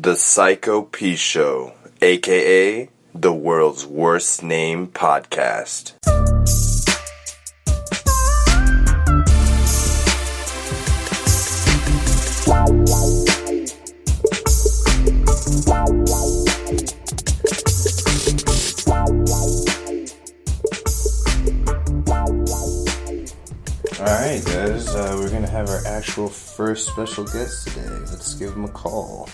The Psycho Pshow, aka the world's worst name podcast. Alright guys, we're gonna have our actual first special guest today. Let's give him a call.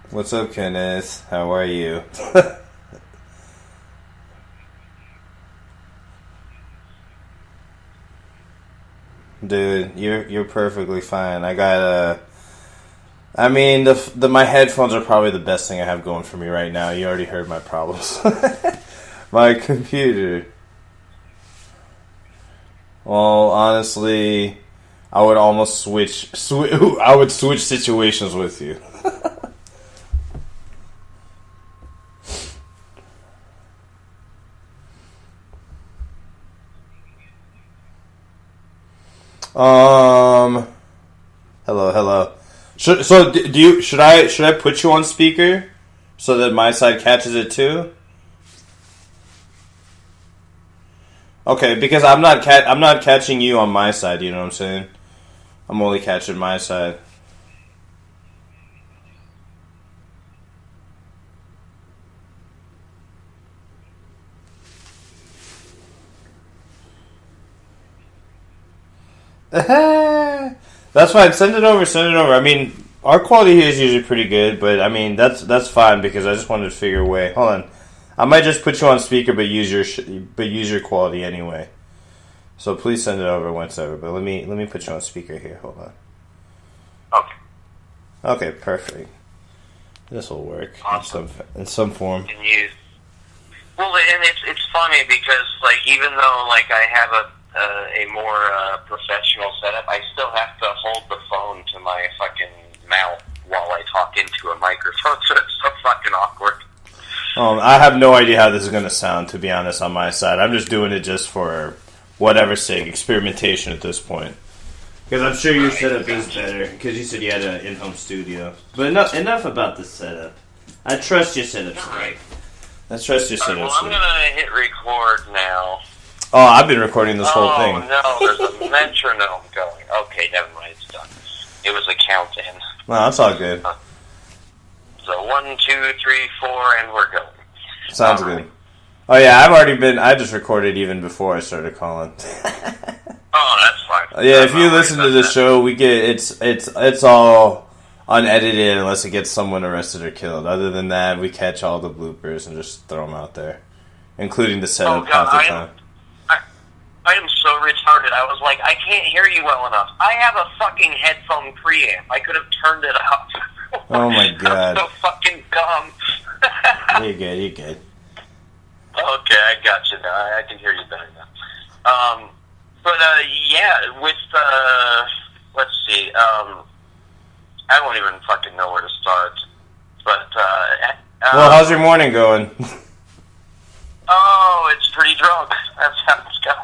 What's up, Kenneth? How are you? Dude, you're perfectly fine. I got my headphones are probably the best thing I have going for me right now. You already heard my problems. My computer. Well, honestly, I would almost switch situations with you. Hello. Should I put you on speaker so that my side catches it too? Okay, because I'm not catching you on my side. You know what I'm saying? I'm only catching my side. That's fine. Send it over. I mean, our quality here is usually pretty good, but I mean that's fine because I just wanted to figure a way. Hold on, I might just put you on speaker, but use your quality anyway. So please send it over once ever. But let me put you on speaker here. Hold on. Okay, perfect. This will work awesome. in some form. Well, and it's funny because even though I have a more professional setup, I still have to hold the phone to my fucking mouth while I talk into a microphone, so it's so fucking awkward. I have no idea how this is going to sound, to be honest, on my side. I'm just doing it just for whatever's sake, experimentation at this point. Because I'm sure your setup is better, because you said you had an in-home studio. But enough about the setup. I trust your setup's right. I trust your setup's well, I'm going to hit record now. Oh, I've been recording this whole thing. Oh, no, there's a metronome going. Okay, never mind, it's done. It was a count-in. No, that's all good. So 1, 2, 3, 4, and we're going. Sounds good. Oh yeah, I just recorded even before I started calling. Oh, that's fine. Yeah, if you listen to the show, we get it's all unedited unless it gets someone arrested or killed. Other than that, we catch all the bloopers and just throw them out there, including the setup half the time. I am so retarded. I was like, I can't hear you well enough. I have a fucking headphone preamp. I could have turned it up. Oh my god. I'm so fucking dumb. You're good. Okay, I got you now. I can hear you better now. Yeah, with, let's see, I don't even fucking know where to start. But, well, how's your morning going? Oh, it's pretty drunk. That's how it's going.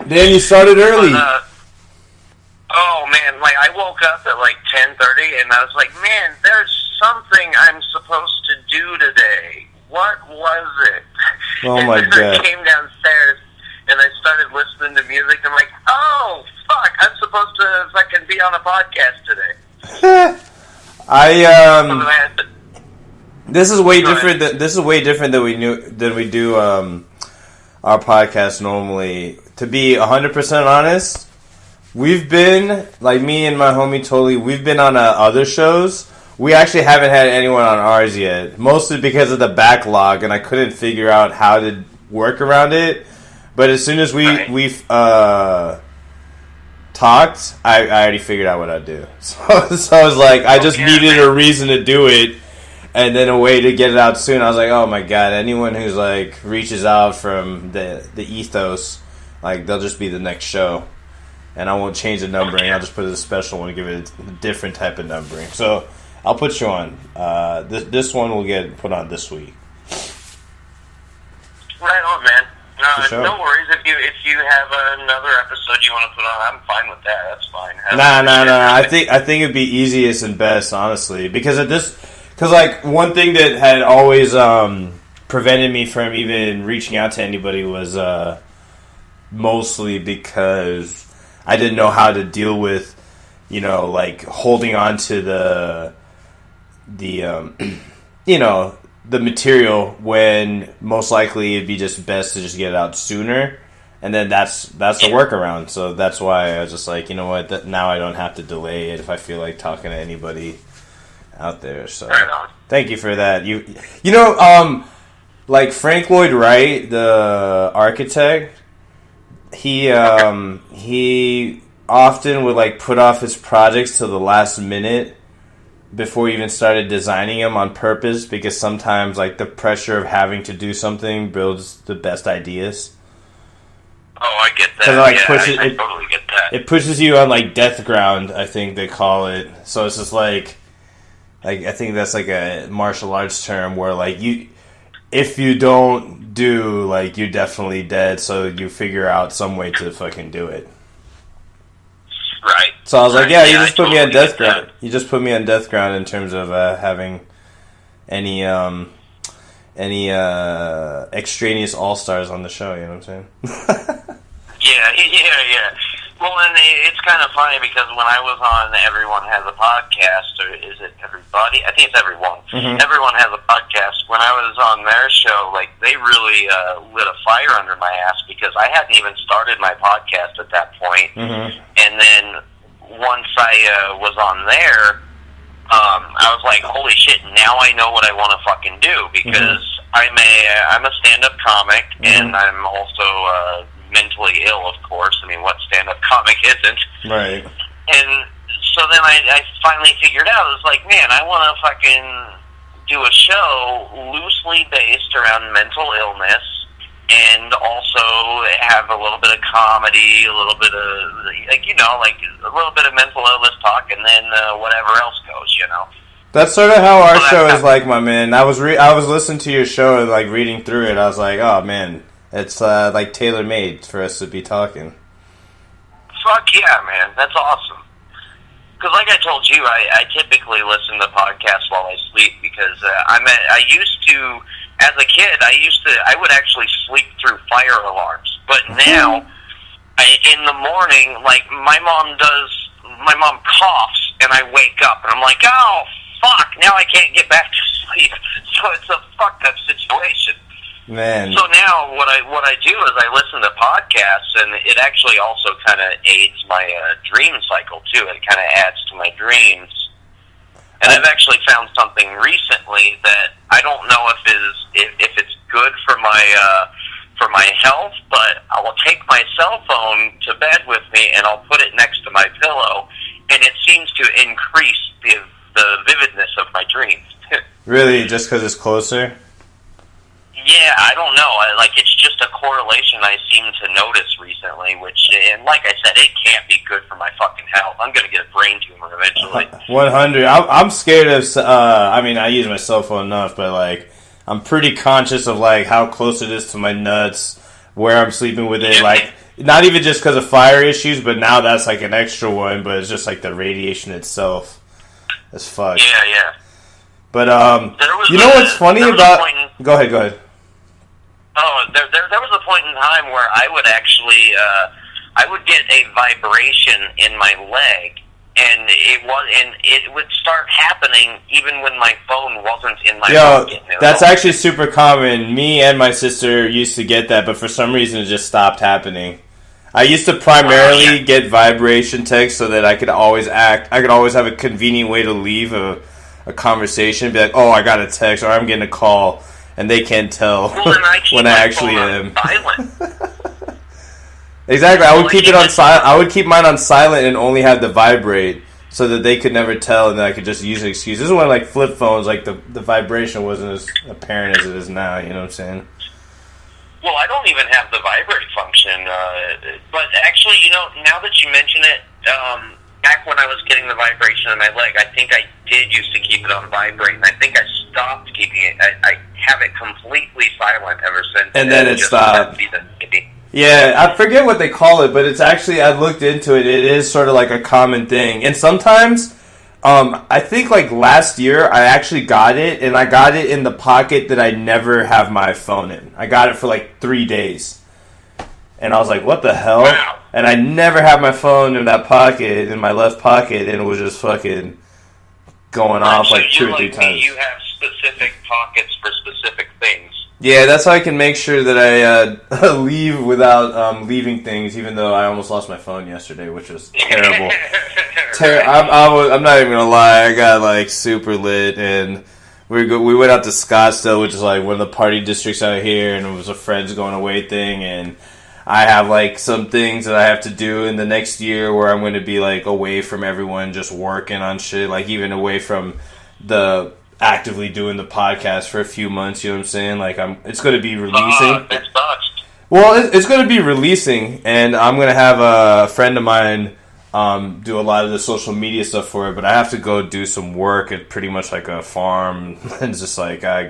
Dan, you started early. Oh, man, I woke up at 10:30, and I was like, man, there's something I'm supposed to do today. What was it? Oh, my God. I came downstairs, and I started listening to music. I'm like, oh, fuck, I'm supposed to fucking be on a podcast today. This is way different than we do our podcast normally. To be 100% honest, we've been, me and my homie Toli, we've been on other shows. We actually haven't had anyone on ours yet, mostly because of the backlog, and I couldn't figure out how to work around it. But as soon as we've talked, I already figured out what I'd do. So I was like, I just needed a reason to do it. And then a way to get it out soon. I was like, oh my god, anyone who's reaches out from the ethos, they'll just be the next show. And I won't change the numbering. I'll just put it as a special one and give it a different type of numbering. So I'll put you on. This one will get put on this week. Right on, man. Sure. No worries. If you have another episode you want to put on, I'm fine with that. That's fine. Nah. I think it'd be easiest and best, honestly, because like one thing that had always prevented me from even reaching out to anybody was mostly because I didn't know how to deal with, like holding on to the the material when most likely it'd be just best to just get it out sooner, and then that's the workaround. So that's why I was just like, you know what, now I don't have to delay it if I feel like talking to anybody out there. So thank you for that. Like Frank Lloyd Wright, the architect, he often would like put off his projects till the last minute before he even started designing them on purpose, because sometimes like the pressure of having to do something builds the best ideas. Oh, I get that. Like I totally get that. It pushes you on like death ground, I think they call it. So it's just like I think that's like a martial arts term where like if you don't do, like, you're definitely dead, so you figure out some way to fucking do it. Right. So I was like, you just put me on death ground. You just put me on death ground in terms of having any extraneous all-stars on the show, you know what I'm saying? Yeah. Well, and it's kind of funny because when I was on Everyone Has a Podcast, or is it Everybody? I think it's Everyone. Mm-hmm. Everyone Has a Podcast. When I was on their show, like, they really lit a fire under my ass because I hadn't even started my podcast at that point. Mm-hmm. And then once I was on there, I was like, holy shit, now I know what I want to fucking do because I'm a stand-up comic, and I'm also mentally ill, of course. I mean, what stand-up comic isn't? Right. And so then I finally figured out, I was like, man, I want to fucking do a show loosely based around mental illness and also have a little bit of comedy, a little bit of, like a little bit of mental illness talk, and then whatever else goes, That's sort of how our show is like, my man. I was listening to your show and, like, reading through it. I was like, oh, man. It's, like, tailor-made for us to be talking. Fuck yeah, man. That's awesome. Because like I told you, I typically listen to podcasts while I sleep because I used to, as a kid, I would actually sleep through fire alarms. But now, in the morning, like, my mom coughs, and I wake up, and I'm like, oh, fuck, now I can't get back to sleep. So it's a fucked up situation. Man. So now what I do is I listen to podcasts, and it actually also kind of aids my dream cycle too. It kind of adds to my dreams. And I've actually found something recently that I don't know if it's good for my health, but I will take my cell phone to bed with me and I'll put it next to my pillow, and it seems to increase the vividness of my dreams. Really, just because it's closer? Yeah, I don't know. It's just a correlation I seem to notice recently, and like I said, it can't be good for my fucking health. I'm going to get a brain tumor eventually. 100. I'm scared of, I use my cell phone enough, but, like, I'm pretty conscious of, like, how close it is to my nuts, where I'm sleeping with it, like, not even just because of fire issues, but now that's, like, an extra one, but it's just, like, the radiation itself. It's fucked. Yeah. But, you know what's funny about... Go ahead. Oh, there was a point in time where I would actually, I would get a vibration in my leg, and it would start happening even when my phone wasn't in my pocket. That's actually super common. Me and my sister used to get that, but for some reason it just stopped happening. I used to primarily get vibration texts so that I could always have a convenient way to leave a conversation, be like, oh, I got a text, or I'm getting a call. And they can't tell when I actually am. Exactly. I would keep it on silent. I would keep mine on silent and only have the vibrate so that they could never tell, and then I could just use an excuse. This is when, like, flip phones, like, the vibration wasn't as apparent as it is now. You know what I'm saying? Well, I don't even have the vibrate function. But actually, now that you mention it, back when I was getting the vibration in my leg, I think I did used to keep it on vibrate, and I think I stopped keeping it. I have it completely silent ever since. And then it stopped. Yeah, I forget what they call it, but it's actually, I looked into it, it is sort of like a common thing. And sometimes, I think like last year, I actually got it, and I got it in the pocket that I never have my phone in. I got it for like 3 days. And I was like, what the hell? Wow. And I never had my phone in that pocket, in my left pocket, and it was just fucking going off like 2 or 3 times. You have specific pockets for specific things. Yeah, that's how I can make sure that I leave without leaving things, even though I almost lost my phone yesterday, which was terrible. I'm not even gonna lie, I got like super lit, and we went out to Scottsdale, which is like one of the party districts out here, and it was a friends going away thing, and I have like some things that I have to do in the next year where I'm going to be like away from everyone, just working on shit, like even away from the actively doing the podcast for a few months, you know what I'm saying? Like it's going to be releasing. That sucks. Well, it's going to be releasing, and I'm going to have a friend of mine do a lot of the social media stuff for it, but I have to go do some work at pretty much like a farm, and it's just like I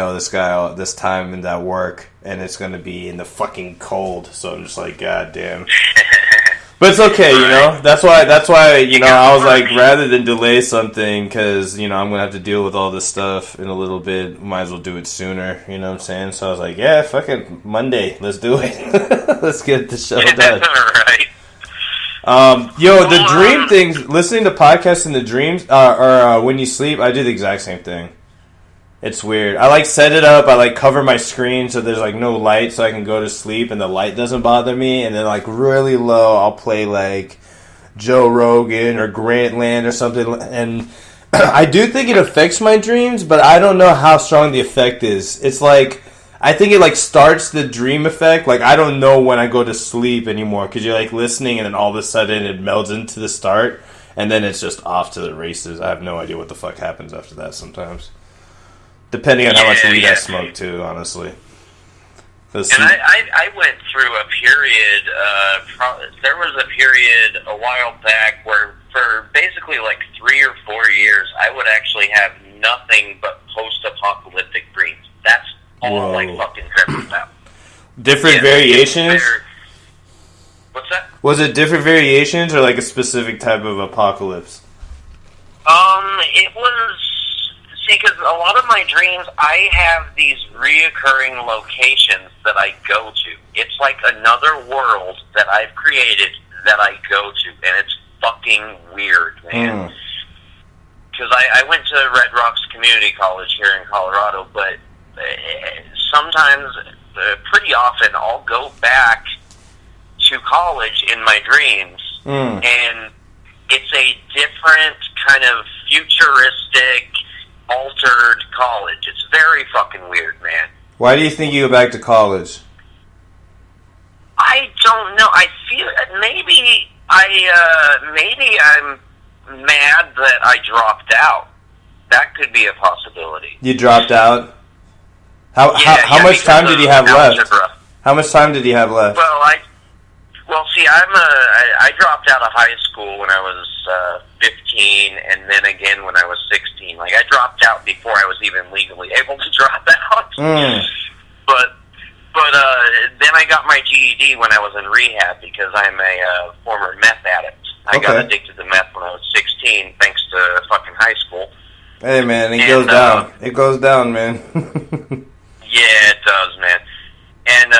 owe this guy this time in that work, and it's going to be in the fucking cold, so I'm just like, god damn. But it's okay, you know? That's why, you know, I was like, rather than delay something, because, you know, I'm going to have to deal with all this stuff in a little bit, might as well do it sooner, you know what I'm saying? So I was like, yeah, fucking Monday, let's do it. Let's get the show done. Right. The dream things, listening to podcasts in the dreams, or when you sleep, I do the exact same thing. It's weird. I like set it up. I like cover my screen so there's like no light so I can go to sleep and the light doesn't bother me. And then like really low, I'll play like Joe Rogan or Grantland or something. And I do think it affects my dreams, but I don't know how strong the effect is. It's like, I think it like starts the dream effect. Like I don't know when I go to sleep anymore because you're like listening and then all of a sudden it melds into the start. And then it's just off to the races. I have no idea what the fuck happens after that sometimes. Depending on how much weed I smoke, too, honestly. And I went through a period, there was a period a while back where for basically like 3 or 4 years, I would actually have nothing but post-apocalyptic dreams. That's all I fucking dreamt about. Different variations? What's that? Was it different variations or like a specific type of apocalypse? It was... See, because a lot of my dreams, I have these reoccurring locations that I go to. It's like another world that I've created that I go to, and it's fucking weird, man. Because I went to Red Rocks Community College here in Colorado, but sometimes, pretty often, I'll go back to college in my dreams, and it's a different kind of futuristic, altered college. It's very fucking weird, man. Why do you think you go back to college? I don't know. I feel maybe I'm mad that I dropped out. That could be a possibility. You dropped out? How much time did you have left? How much time did you have left? Well, see, I dropped out of high school when I was 15, and then again when I was 16. Like, I dropped out before I was even legally able to drop out. But then I got my GED when I was in rehab because I'm a former meth addict. I got addicted to meth when I was 16, thanks to fucking high school. Hey, man, it goes down. It goes down, man. Yeah, it does, man. And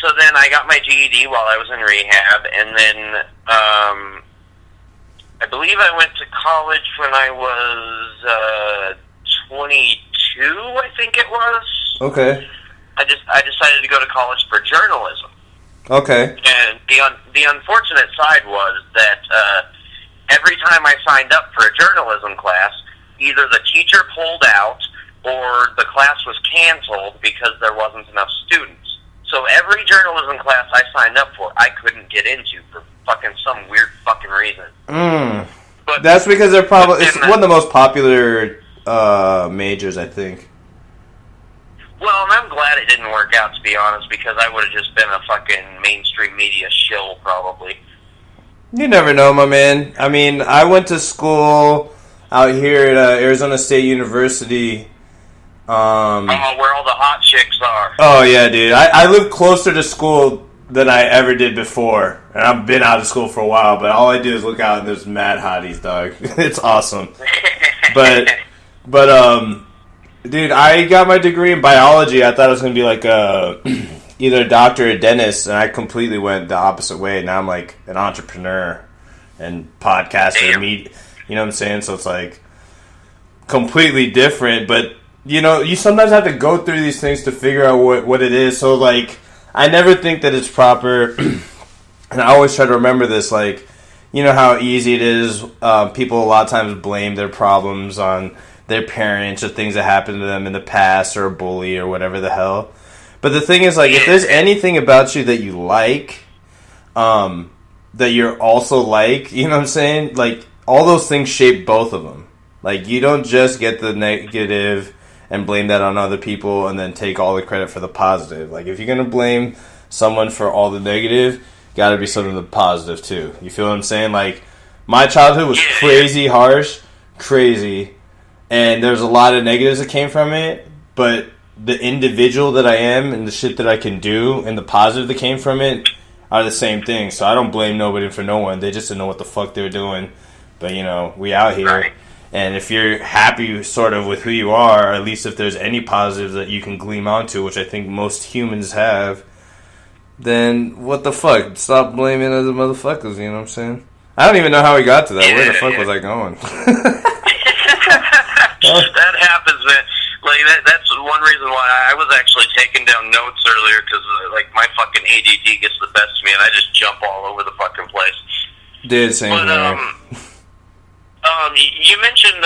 so then I got my GED while I was in rehab, and then I believe I went to college when I was 22, I think it was. Okay. I decided to go to college for journalism. Okay. And the unfortunate side was that every time I signed up for a journalism class, either the teacher pulled out or the class was canceled because there wasn't enough students. So every journalism class I signed up for, I couldn't get into for fucking some weird fucking reason. But that's because they're probably it's one of the most popular majors, I think. Well, and I'm glad it didn't work out, to be honest, because I would have just been a fucking mainstream media shill, probably. You never know, my man. I mean, I went to school out here at Arizona State University. Where all the hot chicks are. Oh, yeah, dude. I live closer to school than I ever did before. And I've been out of school for a while, but all I do is look out and there's mad hotties, dog. It's awesome. But, dude, I got my degree in biology. I thought it was going to be like either a doctor or a dentist, and I completely went the opposite way. Now I'm like an entrepreneur and podcaster, you know what I'm saying? So it's like completely different, but you sometimes have to go through these things to figure out what it is. So like, I never think that it's proper, and I always try to remember this, like, you know how easy it is. People a lot of times blame their problems on their parents or things that happened to them in the past or a bully or whatever the hell. But the thing is, like, if there's anything about you that you like, that you're also like, you know what I'm saying? Like, all those things shape both of them. Like, you don't just get the negative and blame that on other people and then take all the credit for the positive. Like, if you're going to blame someone for all the negative, got to be some of the positive, too. You feel what I'm saying? Like, my childhood was crazy harsh, crazy, and there's a lot of negatives that came from it, but the individual that I am and the shit that I can do and the positive that came from it are the same thing. So I don't blame nobody for no one. They just didn't know what the fuck they were doing. But, we out here. Right. And if you're happy sort of with who you are, or at least if there's any positives that you can gleam onto, which I think most humans have, then what the fuck? Stop blaming other motherfuckers, you know what I'm saying? I don't even know how we got to that. Where the fuck was I going? That happens, man. Like, that's one reason why I was actually taking down notes earlier, because, like, my fucking ADD gets the best of me, and I just jump all over the fucking place. Dude, same here. You mentioned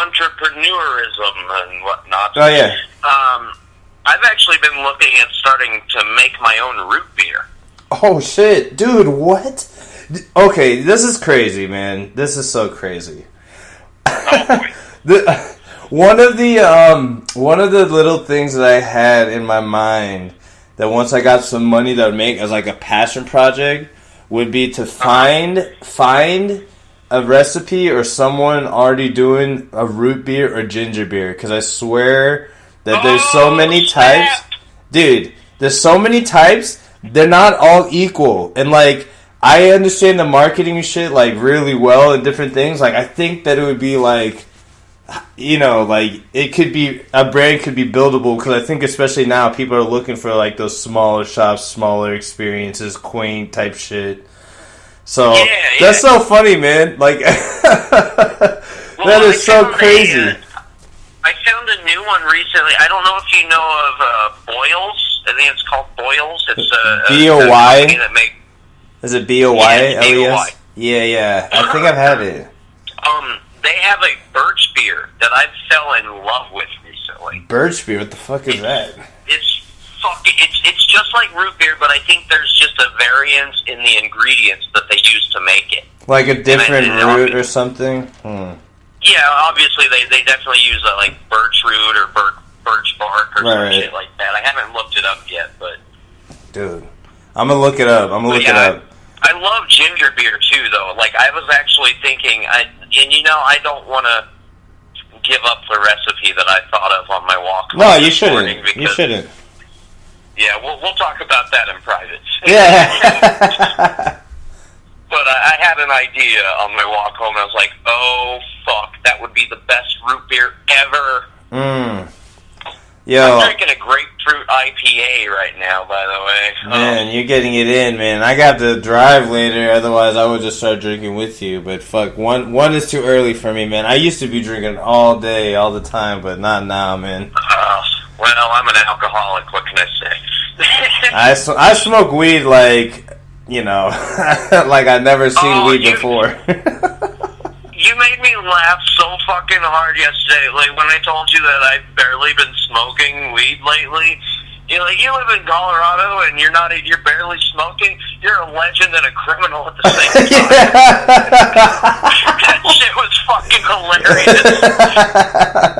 entrepreneurism and whatnot. Oh, yeah. I've actually been looking at starting to make my own root beer. Oh, shit. Dude, what? Okay, this is crazy, man. This is so crazy. Oh, boy. One of the little things that I had in my mind that once I got some money that would make as like a passion project would be to find a recipe or someone already doing a root beer or ginger beer, because I swear that there's so many types. Dude, there's so many types, they're not all equal. And like, I understand the marketing shit like really well and different things. Like, I think that it would be like, like, it could be, a brand could be buildable, because I think especially now people are looking for like those smaller shops, smaller experiences, quaint type shit. So that's so funny, man. Like, that is so crazy. I found a new one recently. I don't know if you know of Boyles. I think it's called Boyles. It's a B-O-Y? That make, is it B-O-Y? Yeah, B-O-Y. Yeah. I think I've had it. They have a birch beer that I fell in love with recently. Birch beer? What the fuck is that? It's just like root beer, but I think there's just a variance in the ingredients that they use to make it. Like a different root or something? Yeah, obviously they definitely use like birch root or birch bark or some shit like that. I haven't looked it up yet, but... Dude, I'm going to look it up. I love ginger beer too, though. Like, I was actually thinking, I don't want to give up the recipe that I thought of on my walk. No, you shouldn't. You shouldn't. Yeah, we'll talk about that in private. Yeah. But I had an idea on my walk home, and I was like, oh, fuck, that would be the best root beer ever. Yo. I'm drinking a grapefruit IPA right now, by the way. Man, you're getting it in, man. I got to drive later, otherwise I would just start drinking with you. But fuck, one is too early for me, man. I used to be drinking all day, all the time, but not now, man. Well, I'm an alcoholic, what can I say? I smoke weed like, like I've never seen weed before. You made me laugh so fucking hard yesterday. Like, when I told you that I've barely been smoking weed lately, you're like, you live in Colorado and you're barely smoking? You're a legend and a criminal at the same time. That shit was fucking hilarious.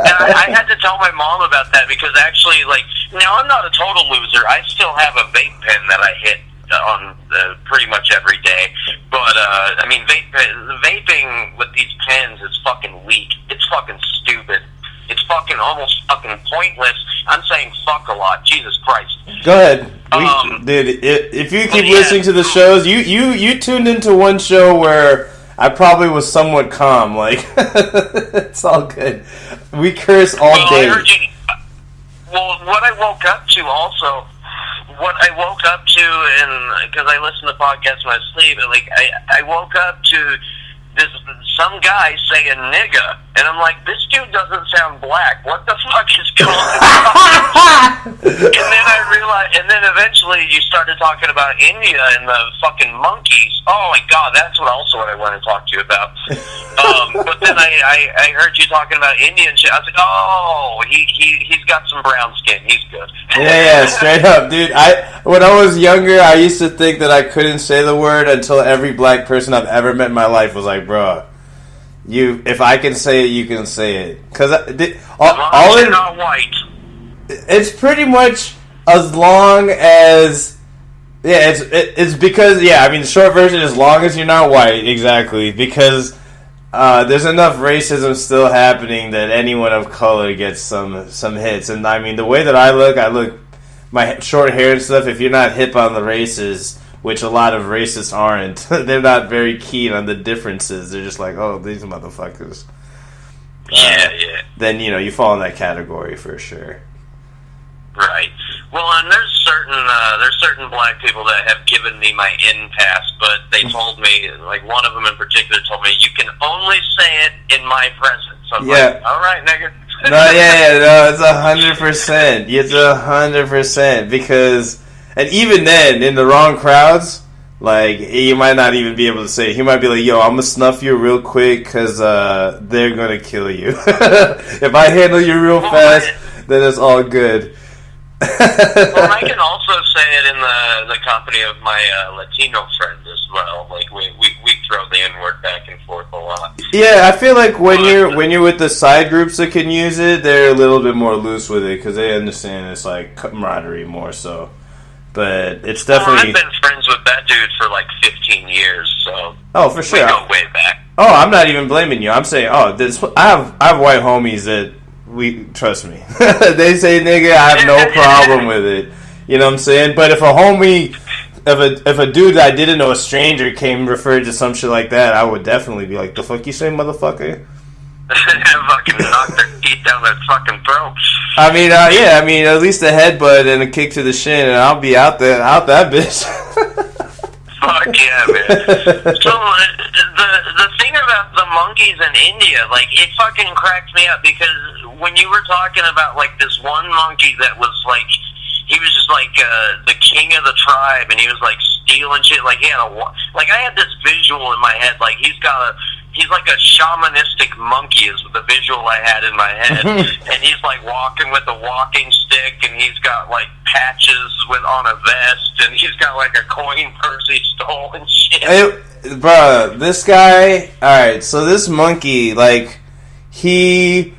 And I had to tell my mom about that, because actually, like, now I'm not a total loser. I still have a vape pen that I hit pretty much every day. But I mean, vaping with these pens is fucking weak. It's fucking stupid. It's fucking almost fucking pointless. I'm saying fuck a lot. Jesus Christ. Go ahead. Dude, if you keep listening to the shows, you tuned into one show where I probably was somewhat calm. Like, it's all good. We curse all day. What I woke up to also, and because I listen to podcasts when I sleep, and like I woke up to some guy saying nigga, and I'm like, this dude doesn't sound black. What the fuck is going on? And then I realized, and then eventually you started talking about India and the fucking monkeys. Oh my god, that's what I want to talk to you about. But then I heard you talking about India and shit. I was like, oh, he's got some brown skin. He's good. Yeah, straight up, dude. When I was younger, I used to think that I couldn't say the word until every black person I've ever met in my life was like, bro, if I can say it, you can say it. Because all you're not white. It's pretty much as long as it's because I mean the short version, as long as you're not white, exactly, because there's enough racism still happening that anyone of color gets some hits. And I mean the way that I look my short hair and stuff, if you're not hip on the races, which a lot of racists aren't, they're not very keen on the differences. They're just like, oh, these motherfuckers. Yeah. Then, you fall in that category for sure. Right. Well, and there's certain black people that have given me my in pass, but they told me, like one of them in particular told me, you can only say it in my presence. I'm like, all right, nigga. No, it's 100%. It's 100% because, and even then, in the wrong crowds, like, you might not even be able to say it. He might be like, yo, I'm gonna snuff you real quick because they're gonna kill you. If I handle you real fast, then it's all good. Well, I can also say it in the company of my Latino friends as well. Like we throw the N-word back and forth a lot. Yeah, I feel like when you're with the side groups that can use it, they're a little bit more loose with it because they understand it's like camaraderie more so. But it's definitely. I've been friends with that dude for like 15 years, so. Oh, for sure. We go way back. Oh, I'm not even blaming you. I'm saying, I have white homies that. Trust me. They say nigga, I have no problem with it. You know what I'm saying? But if a homie, if a dude that I didn't know, a stranger, came referred to some shit like that, I would definitely be like, the fuck you say, motherfucker? Fucking knock their teeth down their fucking throat. I mean, at least a headbutt and a kick to the shin, and I'll be out that bitch. Fuck yeah, man. So, the thing about the monkeys in India, like, it fucking cracks me up because when you were talking about, like, this one monkey that was, like, he was just, like, the king of the tribe, and he was, like, stealing shit, like, he had I had this visual in my head, like, he's like a shamanistic monkey is the visual I had in my head. And he's like walking with a walking stick, and he's got like patches on a vest, and he's got like a coin purse he stole and shit. Hey, bruh, this guy, alright, so this monkey, like, the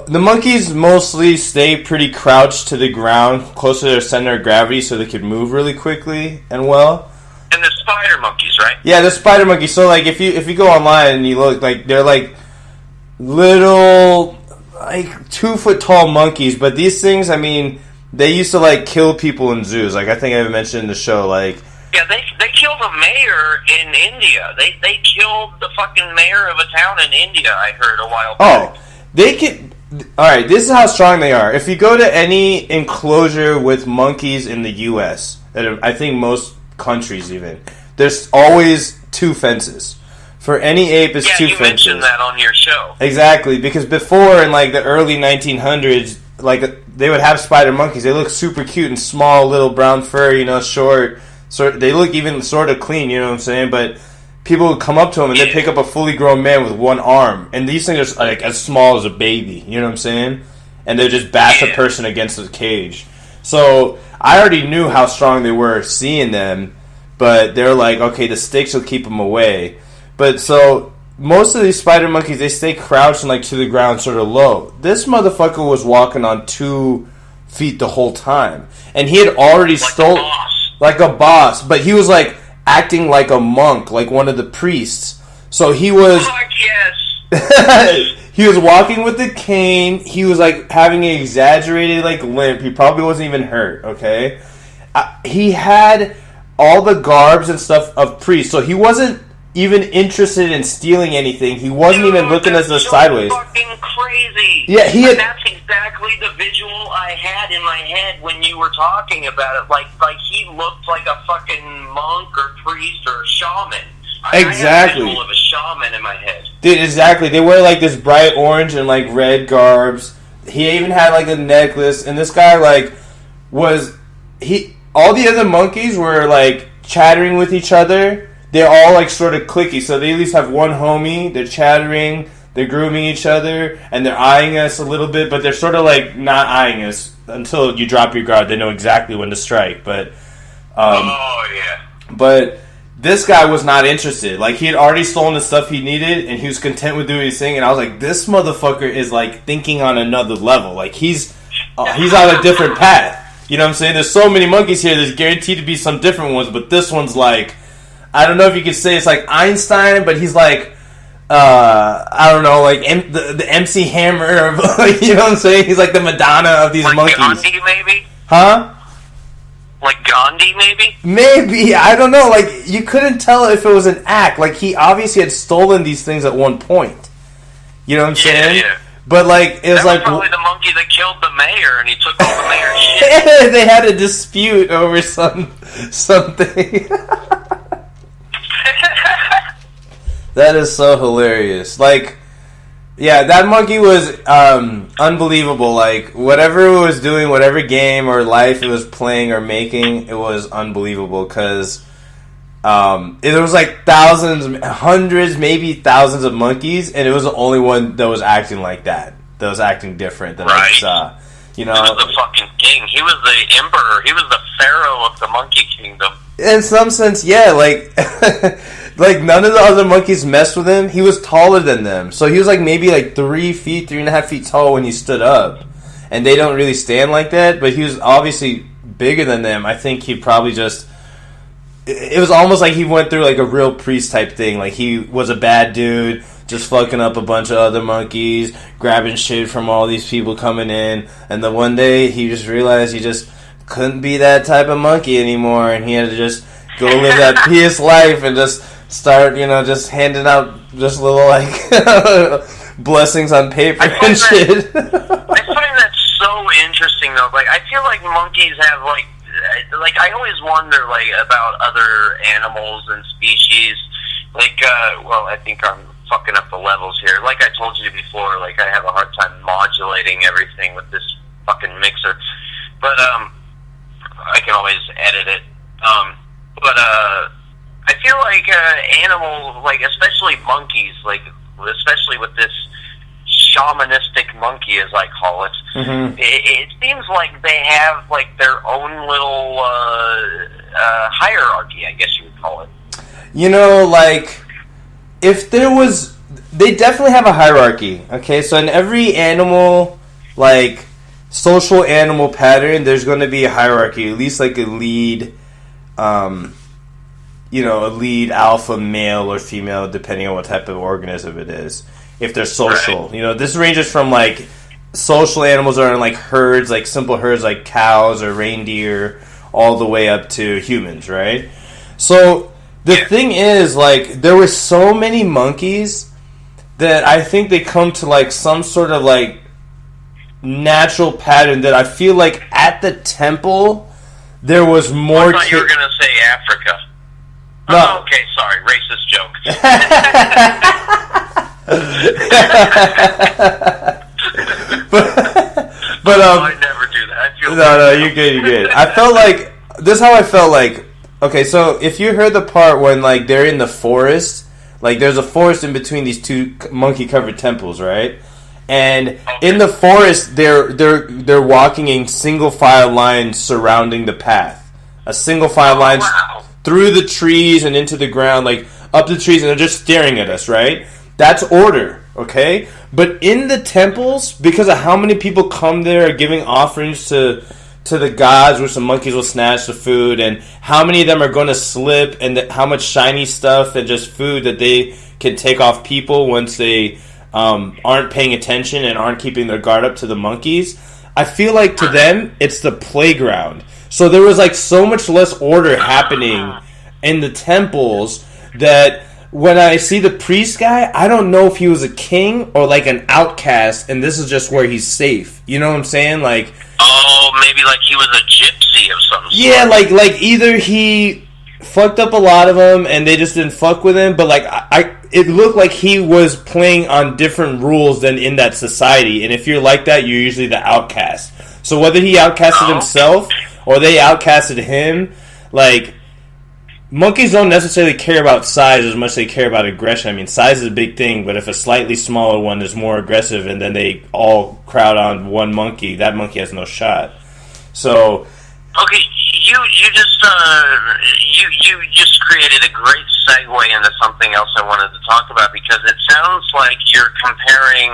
monkeys mostly stay pretty crouched to the ground, close to their center of gravity, so they can move really quickly and well. And the spider monkeys, right? Yeah, the spider monkeys. So, like, if you go online and you look, like, they're, like, little, like, 2 foot tall monkeys. But these things, I mean, they used to, like, kill people in zoos. Like, I think I mentioned in the show, like... Yeah, they killed a mayor in India. They killed the fucking mayor of a town in India, I heard a while back. Oh, they can... Alright, this is how strong they are. If you go to any enclosure with monkeys in the U.S., I think most... countries even, there's always 2 fences. For any ape, it's 2 fences. Yeah, you mentioned that on your show. Exactly, because before, in like the early 1900s, like they would have spider monkeys. They look super cute and small, little brown fur, short. They look even sort of clean, you know what I'm saying? But people would come up to them and they'd pick up a fully grown man with one arm. And these things are like as small as a baby, you know what I'm saying? And they'd just bash a person against the cage. So I already knew how strong they were seeing them, but they're like, okay, the sticks will keep them away. But so most of these spider monkeys, they stay crouched and like to the ground sort of low. This motherfucker was walking on 2 feet the whole time. And he had already stolen... like a boss, but he was like acting like a monk, like one of the priests. So he was. Fuck yes. He was walking with the cane. He was like having an exaggerated like limp. He probably wasn't even hurt. Okay, he had all the garbs and stuff of priest, so he wasn't even interested in stealing anything. He wasn't even looking at us sideways. Fucking crazy. Yeah, he had. That's exactly the visual I had in my head when you were talking about it. Like he looked like a fucking monk or priest or shaman. Exactly. I had a visual of a shaman in my head. Dude, exactly. They wear like this bright orange and like red garbs. He even had like a necklace, and this guy like was he. All the other monkeys were like chattering with each other. They're all like sort of cliquey, so they at least have one homie. They're chattering, they're grooming each other, and they're eyeing us a little bit, but they're sort of like not eyeing us until you drop your guard. They know exactly when to strike. But oh yeah. But this guy was not interested. Like, he had already stolen the stuff he needed, and he was content with doing his thing. And I was like, this motherfucker is like thinking on another level. Like, he's on a different path. You know what I'm saying? There's so many monkeys here. There's guaranteed to be some different ones, but this one's like, I don't know if you could say it's like Einstein, but he's like, I don't know, like the MC Hammer of, like, you know what I'm saying? He's like the Madonna of these like monkeys. Gandhi, maybe? Huh? Like Gandhi, maybe? Maybe. I don't know. Like, you couldn't tell if it was an act. Like, he obviously had stolen these things at one point. You know what I'm saying? Yeah. But, like, it was that was like... probably the monkey that killed the mayor, and he took all the mayor's shit. They had a dispute over something. That is so hilarious. Like, yeah, that monkey was unbelievable. Like, whatever it was doing, whatever game or life it was playing or making, it was unbelievable. Because there was like thousands, hundreds, maybe thousands of monkeys, and it was the only one that was acting like that. That was acting different than I saw. You know, he was the fucking king. He was the emperor. He was the pharaoh of the monkey kingdom. In some sense, yeah. Like, like none of the other monkeys messed with him. He was taller than them, so he was like maybe like 3 feet, 3.5 feet tall when he stood up. And they don't really stand like that, but he was obviously bigger than them. I think he probably just. It was almost like he went through like a real priest type thing. Like, he was a bad dude, just fucking up a bunch of other monkeys, grabbing shit from all these people coming in. And then one day he just realized he just couldn't be that type of monkey anymore, and he had to just go live that pious life and just start, you know, just handing out just little like blessings on paper and shit. I find that so interesting though. Like, I feel like monkeys have like I always wonder like about other animals and species. Like, well, I think I'm fucking up the levels here. Like I told you before, like I have a hard time modulating everything with this fucking mixer. But I can always edit it. But I feel like animals, like especially monkeys, like especially with this shamanistic monkey, as I call it, it seems like they have like their own little hierarchy, I guess you would call it. You know, like, if there was... They definitely have a hierarchy, okay? So in every animal, like, social animal pattern, there's going to be a hierarchy, at least like a lead, you know, a lead alpha male or female, depending on what type of organism it is. If they're social. Right. You know, this ranges from, like, social animals are in, like, herds, like simple herds like cows or reindeer, all the way up to humans, right? So... The thing is, like, there were so many monkeys that I think they come to, like, some sort of, like, natural pattern that I feel like at the temple there was more... I thought you were going to say Africa. No. Oh, okay, sorry. Racist joke. but I never do that. I feel no, you're good, you're good. I felt like... This is how I felt like... Okay, so if you heard the part when, like, they're in the forest, like, there's a forest in between these two monkey-covered temples, right? And in the forest, they're walking in single-file lines surrounding the path. A single-file line through the trees and into the ground, like, up the trees, and they're just staring at us, right? That's order, okay? But in the temples, because of how many people come there giving offerings to to the gods, where some monkeys will snatch the food, and how many of them are going to slip, and how much shiny stuff and just food that they can take off people once they aren't paying attention and aren't keeping their guard up to the monkeys. I feel like to them, it's the playground. So there was like so much less order happening in the temples that when I see the priest guy, I don't know if he was a king or like an outcast, and this is just where he's safe. You know what I'm saying? Like, oh, maybe like he was a gypsy of some sort. Yeah, like either he fucked up a lot of them and they just didn't fuck with him, but like it looked like he was playing on different rules than in that society. And if you're like that, you're usually the outcast. So whether he outcasted himself or they outcasted him, like, monkeys don't necessarily care about size as much as they care about aggression. I mean, size is a big thing, but if a slightly smaller one is more aggressive and then they all crowd on one monkey, that monkey has no shot. So, okay, you just created a great segue into something else I wanted to talk about, because it sounds like you're comparing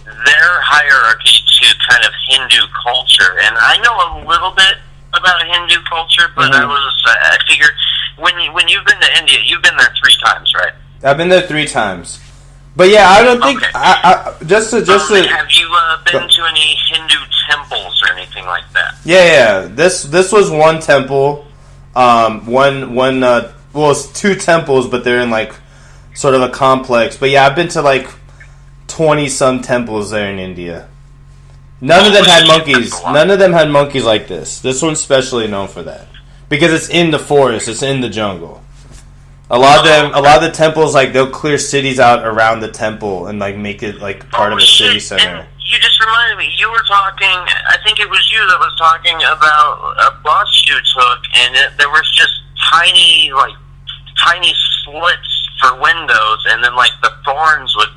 their hierarchy to kind of Hindu culture, and I know a little bit about Hindu culture, but I figured when you've been to India, you've been there 3 times, right? I've been there 3 times. But yeah, I don't think have you been to any Hindu temples or anything like that? Yeah. This was one temple. It's 2 temples, but they're in like sort of a complex. But yeah, I've been to like 20 some temples there in India. None of them had monkeys. None of them had monkeys like this. This one's specially known for that because it's in the forest. It's in the jungle. A lot of the temples, like, they'll clear cities out around the temple and like make it like part of a city center. And you just reminded me. You were talking. I think it was you that was talking about a bus you took, and there was just tiny slits for windows, and then like the thorns would.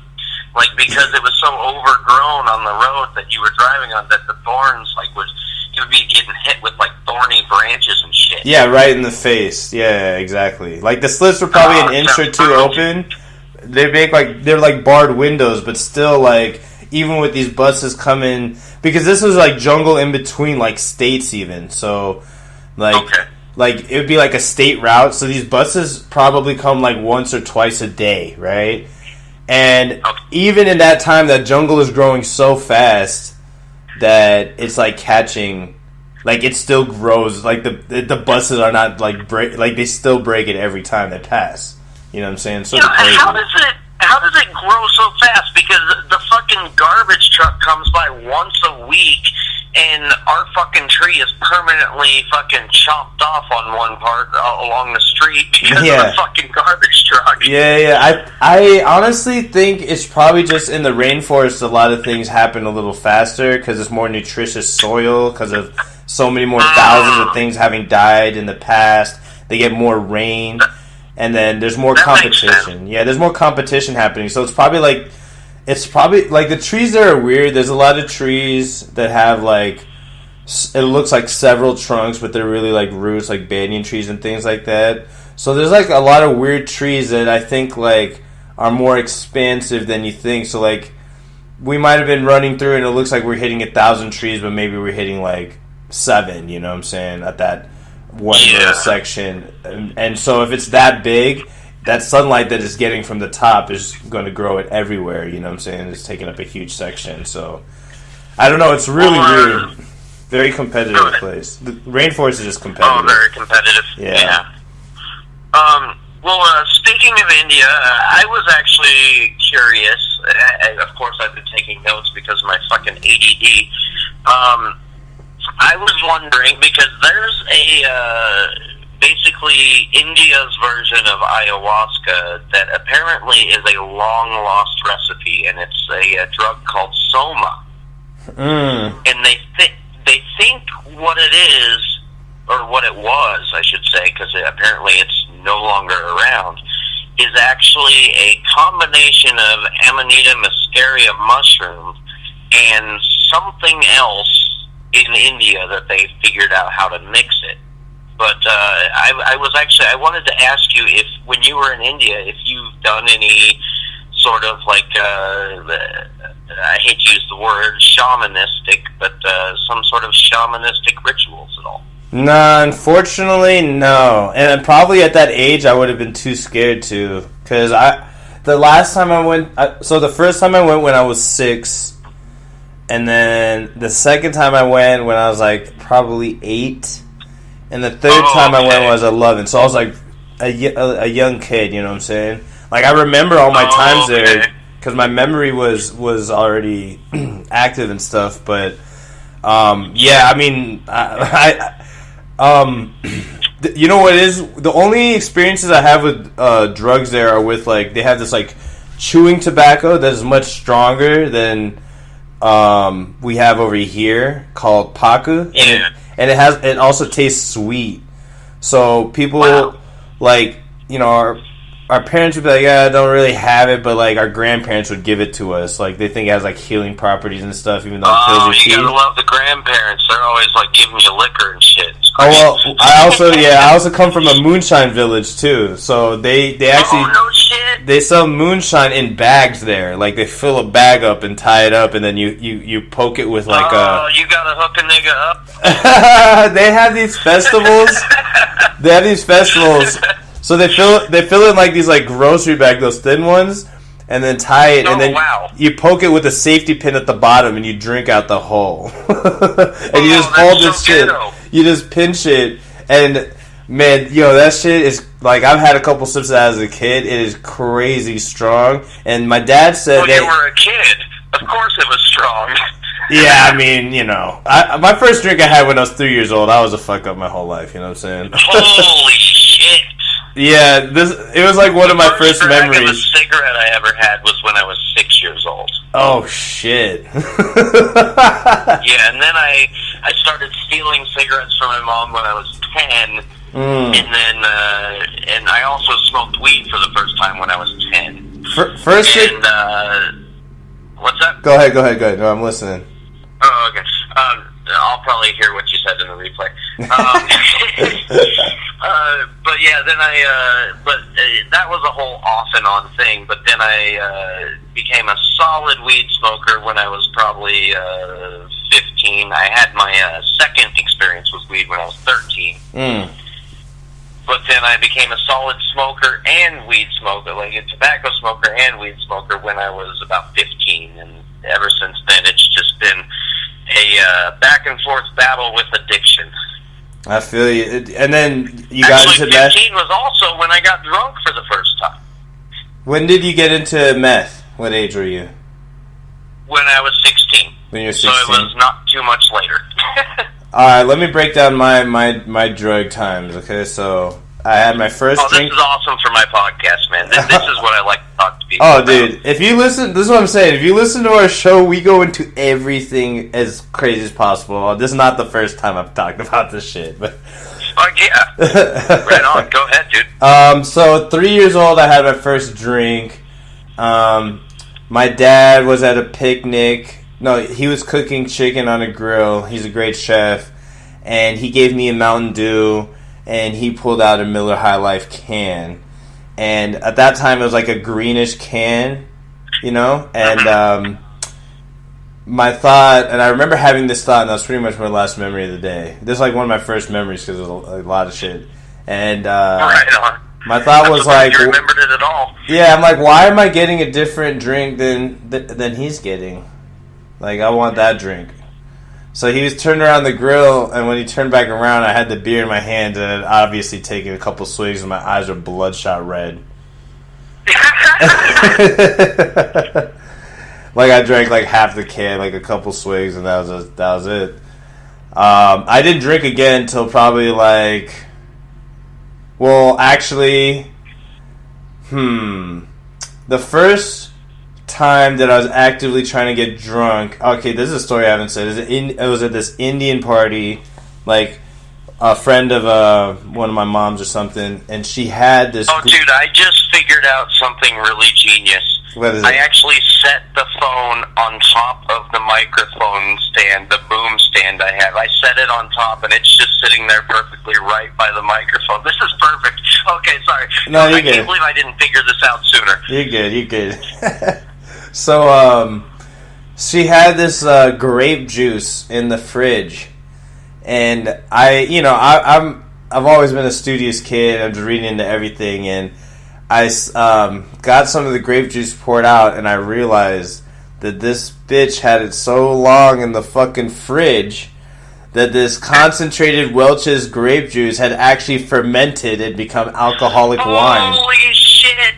Like, because it was so overgrown on the road that you were driving on, that the thorns, like, you would be getting hit with, like, thorny branches and shit. Yeah, right in the face. Yeah, exactly. Like, the slits were probably an inch or 2 open. They're like barred windows, but still, like, even with these buses coming, because this was, like, jungle in between, like, states even. So, like, like, it would be, like, a state route. So these buses probably come, like, once or twice a day, right? And even in that time, that jungle is growing so fast that it's like catching, like it still grows. Like the buses are not like they still break it every time they pass. You know what I'm saying? So crazy. How does it grow so fast? Because the fucking garbage truck comes by once a week, and our fucking tree is permanently fucking chopped off on one part along the street because of the fucking garbage truck. Yeah. I honestly think it's probably just in the rainforest. A lot of things happen a little faster because it's more nutritious soil because of so many more thousands of things having died in the past. They get more rain. And then there's more competition. Yeah, there's more competition happening. So it's probably like the trees there are weird. There's a lot of trees that have like, it looks like several trunks, but they're really like roots, like banyan trees and things like that. So there's like a lot of weird trees that I think like are more expansive than you think. So like we might have been running through and it looks like we're hitting 1,000 trees, but maybe we're hitting like 7. You know what I'm saying, at that one little section. And so if it's that big, that sunlight that it's getting from the top is going to grow it everywhere. You know what I'm saying? It's taking up a huge section. So I don't know. It's really weird. Very competitive place. The rainforest is just competitive. Oh, very competitive. Yeah. Well, speaking of India, I was actually curious. Of course, I've been taking notes because of my fucking ADD. I was wondering, because there's basically India's version of ayahuasca that apparently is a long-lost recipe, and it's a drug called soma. And they think what it is, or what it was, I should say, because apparently it's no longer around, is actually a combination of Amanita muscaria mushroom and something else in India that they figured out how to mix it. But I wanted to ask you if, when you were in India, if you've done any sort of like I hate to use the word shamanistic, but some sort of shamanistic rituals at all? No, unfortunately, no. And probably at that age, I would have been too scared to. Because the last time I went, so the first time I went when I was 6, and then the second time I went when I was like probably 8, and the third time I went when I was 11. So I was like a young kid, you know what I'm saying? Like, I remember all my times there, because my memory was already active and stuff, but yeah, I mean, you know what it is? The only experiences I have with drugs there are with, like, they have this, like, chewing tobacco that is much stronger than we have over here, called paku, and it also tastes sweet. So people, like, you know, our parents would be like, yeah, I don't really have it, but, like, our grandparents would give it to us. Like, they think it has, like, healing properties and stuff, even though it kills your teeth. You gotta love the grandparents. They're always, like, giving you liquor and shit. Oh, well, I also come from a moonshine village, too. So they actually... Oh, no shit. They sell moonshine in bags there. Like, they fill a bag up and tie it up, and then you poke it with, like, Oh, you gotta hook a nigga up? They have these festivals. So they fill in, like, these, like, grocery bags, those thin ones, and then tie it, and then you poke it with a safety pin at the bottom, and you drink out the hole. And you just hold this shit. You just pinch it, and man, that shit is, like, I've had a couple sips of that as a kid. It is crazy strong, and my dad said you were a kid. Of course it was strong. Yeah, I mean, my first drink I had when I was 3 years old, I was a fuck up my whole life, you know what I'm saying? Holy shit. Yeah, it was like one of my first memories. The first cigarette I ever had was when I was 6 years old. Oh, shit. Yeah, and then I started stealing cigarettes from my mom when I was 10, and then and I also smoked weed for the first time when I was 10. What's that? Go ahead. No, I'm listening. Oh, okay. I'll probably hear what you said in the replay. But yeah, then that was a whole off and on thing. But then I became a solid weed smoker when I was probably 15. I had my second experience with weed when I was 13. But then I became a solid smoker and weed smoker, like a tobacco smoker and weed smoker when I was about 15. And ever since then, it's just been a back and forth battle with addiction. I feel you. And then you got into meth? 15 was also when I got drunk for the first time. When did you get into meth? What age were you? When I was 16. When you were 16? So it was not too much later. Alright, let me break down my drug times, okay? So, I had my first drink... this is awesome for my podcast, man. This is what I like to talk to people about. Dude, if you listen... This is what I'm saying. If you listen to our show, we go into everything as crazy as possible. This is not the first time I've talked about this shit, but... yeah. Right on. Go ahead, dude. So, 3 years old, I had my first drink. My dad was at a picnic... No, he was cooking chicken on a grill. He's a great chef. And he gave me a Mountain Dew, and he pulled out a Miller High Life can. And at that time, it was like a greenish can, And my thought, and I remember having this thought, and that was pretty much my last memory of the day. This is like one of my first memories because it was a lot of shit. And right on. My thought was like... You remembered it at all. Yeah, I'm like, why am I getting a different drink than he's getting? Like, I want that drink. So he was turned around the grill, and when he turned back around, I had the beer in my hand, and I'd obviously taken a couple swigs, and my eyes were bloodshot red. Like, I drank, like, half the can, like, a couple swigs, and that was it. I didn't drink again until probably, like... Well, actually... The first... time that I was actively trying to get drunk. Okay, this is a story I haven't said. It was at this Indian party, like a friend of one of my moms or something, and she had this. Oh, dude, I just figured out something really genius. What is it? I actually set the phone on top of the microphone stand, the boom stand I have. I set it on top, and it's just sitting there perfectly right by the microphone. This is perfect. Okay, sorry. No, you're I can't believe I didn't figure this out sooner. You're good. So, she had this grape juice in the fridge, and I've always been a studious kid. I'm just reading into everything, and I got some of the grape juice poured out, and I realized that this bitch had it so long in the fucking fridge that this concentrated Welch's grape juice had actually fermented and become alcoholic wine. Holy shit!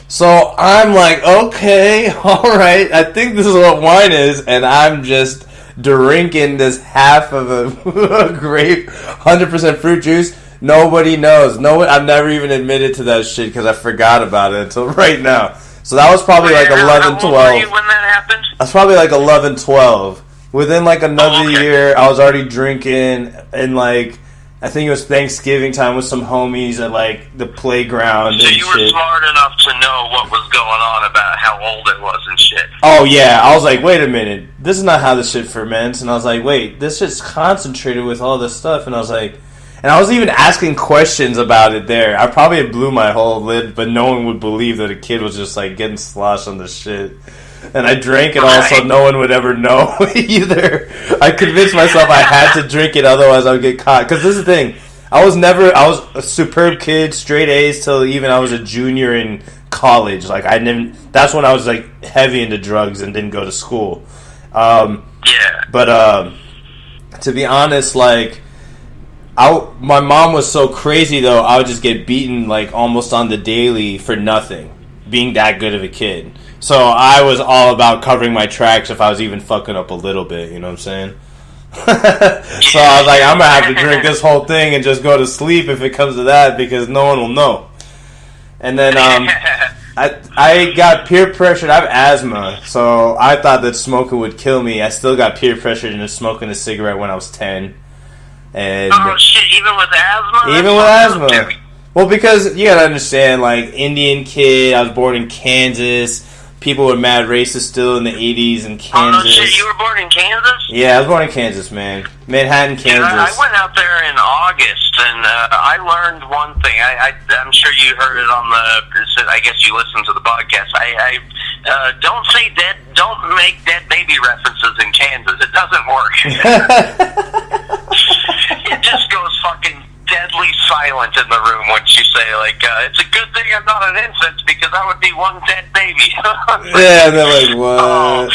So I'm like, okay, alright, I think this is what wine is, and I'm just drinking this half of a grape, 100% fruit juice. Nobody knows. I've never even admitted to that shit because I forgot about it until right now. So that was probably like 11, 12. How old were you when that happened? That's probably like 11, 12. Within like another year, I was already drinking, and like I think it was Thanksgiving time with some homies at like the playground. So and you were shit. smart enough to know what was going on about how old it was and shit. Oh yeah, I was like, wait a minute, this is not how this shit ferments. And I was like, wait, this shit's concentrated with all this stuff. And I was like, and I was even asking questions about it there. I probably blew my whole lid, but no one would believe that a kid was just like getting sloshed on this shit. And I drank it all so no one would ever know either. I convinced myself I had to drink it, otherwise I would get caught. Because this is the thing, I was a superb kid, straight A's till even I was a junior in college. Like that's when I was like heavy into drugs and didn't go to school. But to be honest, like my mom was so crazy though, I would just get beaten like almost on the daily for nothing, being that good of a kid. So I was all about covering my tracks if I was even fucking up a little bit, you know what I'm saying? So I was like, I'm going to have to drink this whole thing and just go to sleep if it comes to that, because no one will know. And then I got peer pressured. I have asthma, so I thought that smoking would kill me. I still got peer pressured into smoking a cigarette when I was 10. And oh shit, even with asthma? Even with asthma. Well, because you gotta understand, like, Indian kid, I was born in Kansas. People were mad racist still in the 80s in Kansas. Oh, no shit, you were born in Kansas? Yeah, I was born in Kansas, man. Manhattan, Kansas. Yeah, I went out there in August, and I learned one thing. I'm sure you heard it on I guess you listened to the podcast. Don't make dead baby references in Kansas. It doesn't work. It just goes fucking deadly silent in the room once you say, like, it's a good thing I'm not an infant because I would be one dead baby. Yeah, they're like, what?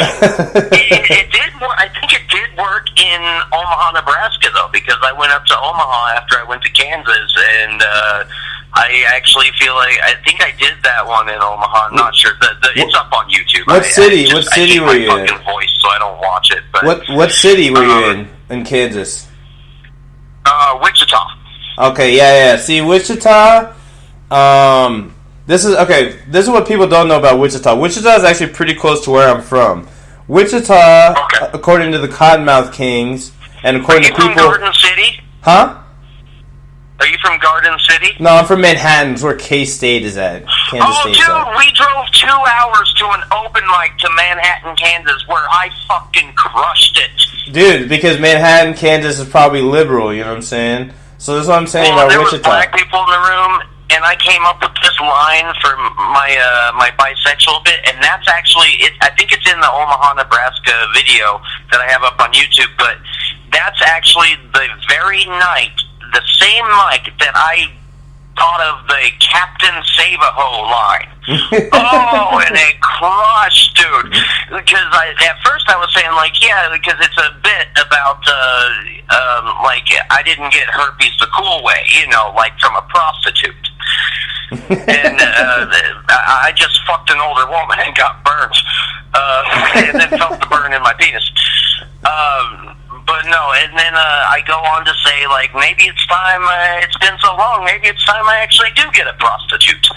It did work. I think it did work in Omaha, Nebraska, though, because I went up to Omaha after I went to Kansas, and I actually feel like I think I did that one in Omaha. I'm not sure. It's up on YouTube. What city were you in? I hate my fucking voice, so I don't watch it. But what city were you in Kansas? Wichita. Okay, yeah. See, Wichita, this is what people don't know about Wichita. Wichita is actually pretty close to where I'm from. Wichita, according to the Cottonmouth Kings, and according to people... Are you from Garden City? Huh? Are you from Garden City? No, I'm from Manhattan, where K-State is at. Kansas State's dude, at. we drove 2 hours to an open mic to Manhattan, Kansas, where I fucking crushed it. Dude, because Manhattan, Kansas is probably liberal, you know what I'm saying? So that's what I'm saying about Wichita. There was black people in the room, and I came up with this line for my bisexual bit, and that's actually, I think it's in the Omaha, Nebraska video that I have up on YouTube, but that's actually the very night, the same mic that I thought of the Captain Save-A-Ho line. Oh, and it crushed, dude. Because at first I was saying, like, yeah, because it's a bit about, like, I didn't get herpes the cool way, you know, like from a prostitute. And I just fucked an older woman and got burnt. And then felt the burn in my penis. But no, and then I go on to say, like, maybe it's time, it's been so long, maybe it's time I actually do get a prostitute.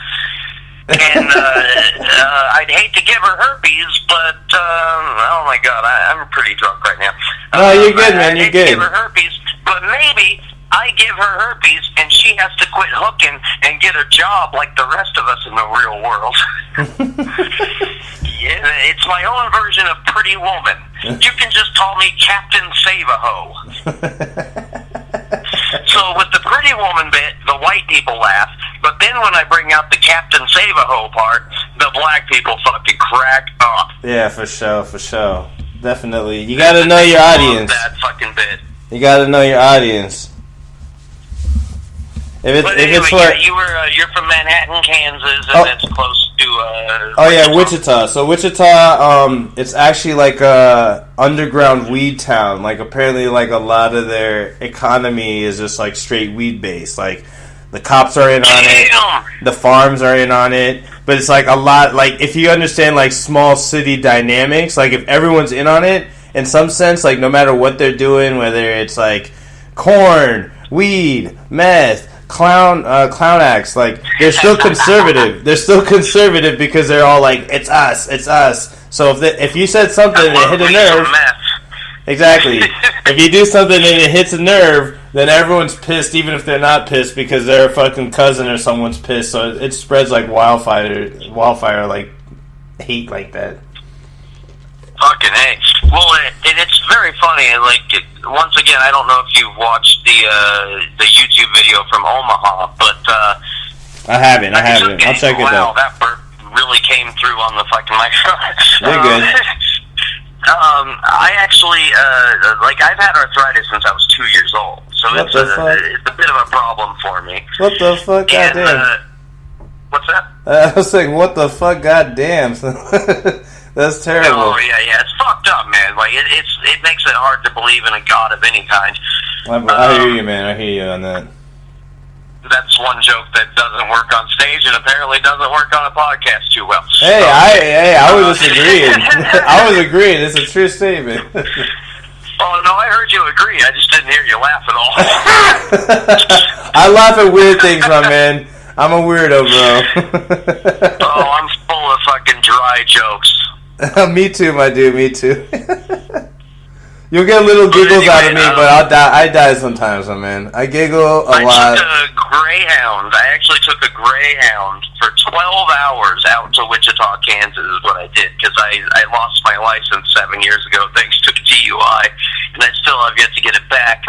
And I'd hate to give her herpes, but, oh my god, I'm pretty drunk right now. No, you're good, man, you're good. I'd hate to give her herpes, but maybe I give her herpes and she has to quit hooking and get a job like the rest of us in the real world. Yeah, it's my own version of Pretty Woman. You can just call me Captain Save-A-Ho. So with the Pretty Woman bit, the white people laugh, but then when I bring out the Captain Save-A-Ho part, the black people fucking crack up. Yeah, for sure. Definitely. You gotta know your audience. That fucking bit. You gotta know your audience. If it's for you're from Manhattan, Kansas, and it's close to Wichita. So Wichita, it's actually like a underground weed town. Like apparently, like a lot of their economy is just like straight weed based. Like the cops are in on it, the farms are in on it, but it's like a lot. Like if you understand like small city dynamics, like if everyone's in on it, in some sense, like no matter what they're doing, whether it's like corn, weed, meth. Clown acts, like they're still conservative. They're still conservative because they're all like, it's us. So if you said something and it hit a nerve, exactly. If you do something and it hits a nerve, then everyone's pissed, even if they're not pissed because their fucking cousin or someone's pissed. So it spreads like wildfire, like hate like that. Fucking A. Well, it's very funny. Like, once again, I don't know if you've watched the YouTube video from Omaha, but I haven't. I'll check it out. Wow, that burp really came through on the fucking microphone. You're good. I actually I've had arthritis since I was 2 years old, so it's a bit of a problem for me. What the fuck? Goddamn. What's that? I was saying, what the fuck? Goddamn. That's terrible. Oh yeah, it's fucked up, man. Like it makes it hard to believe in a god of any kind. I hear you, man. I hear you on that. That's one joke that doesn't work on stage and apparently doesn't work on a podcast too well. Hey, I was just agreeing. I was agreeing. It's a true statement. Oh no, I heard you agree. I just didn't hear you laugh at all. I laugh at weird things, my man. I'm a weirdo, bro. Oh, I'm full of fucking dry jokes. Me too, my dude. Me too. You'll get little giggles out of me, but I die sometimes, my man. I giggle a lot. I took a Greyhound. I actually took a Greyhound for 12 hours out to Wichita, Kansas is what I did, because I lost my license 7 years ago thanks to a DUI, and I still have yet to get it back.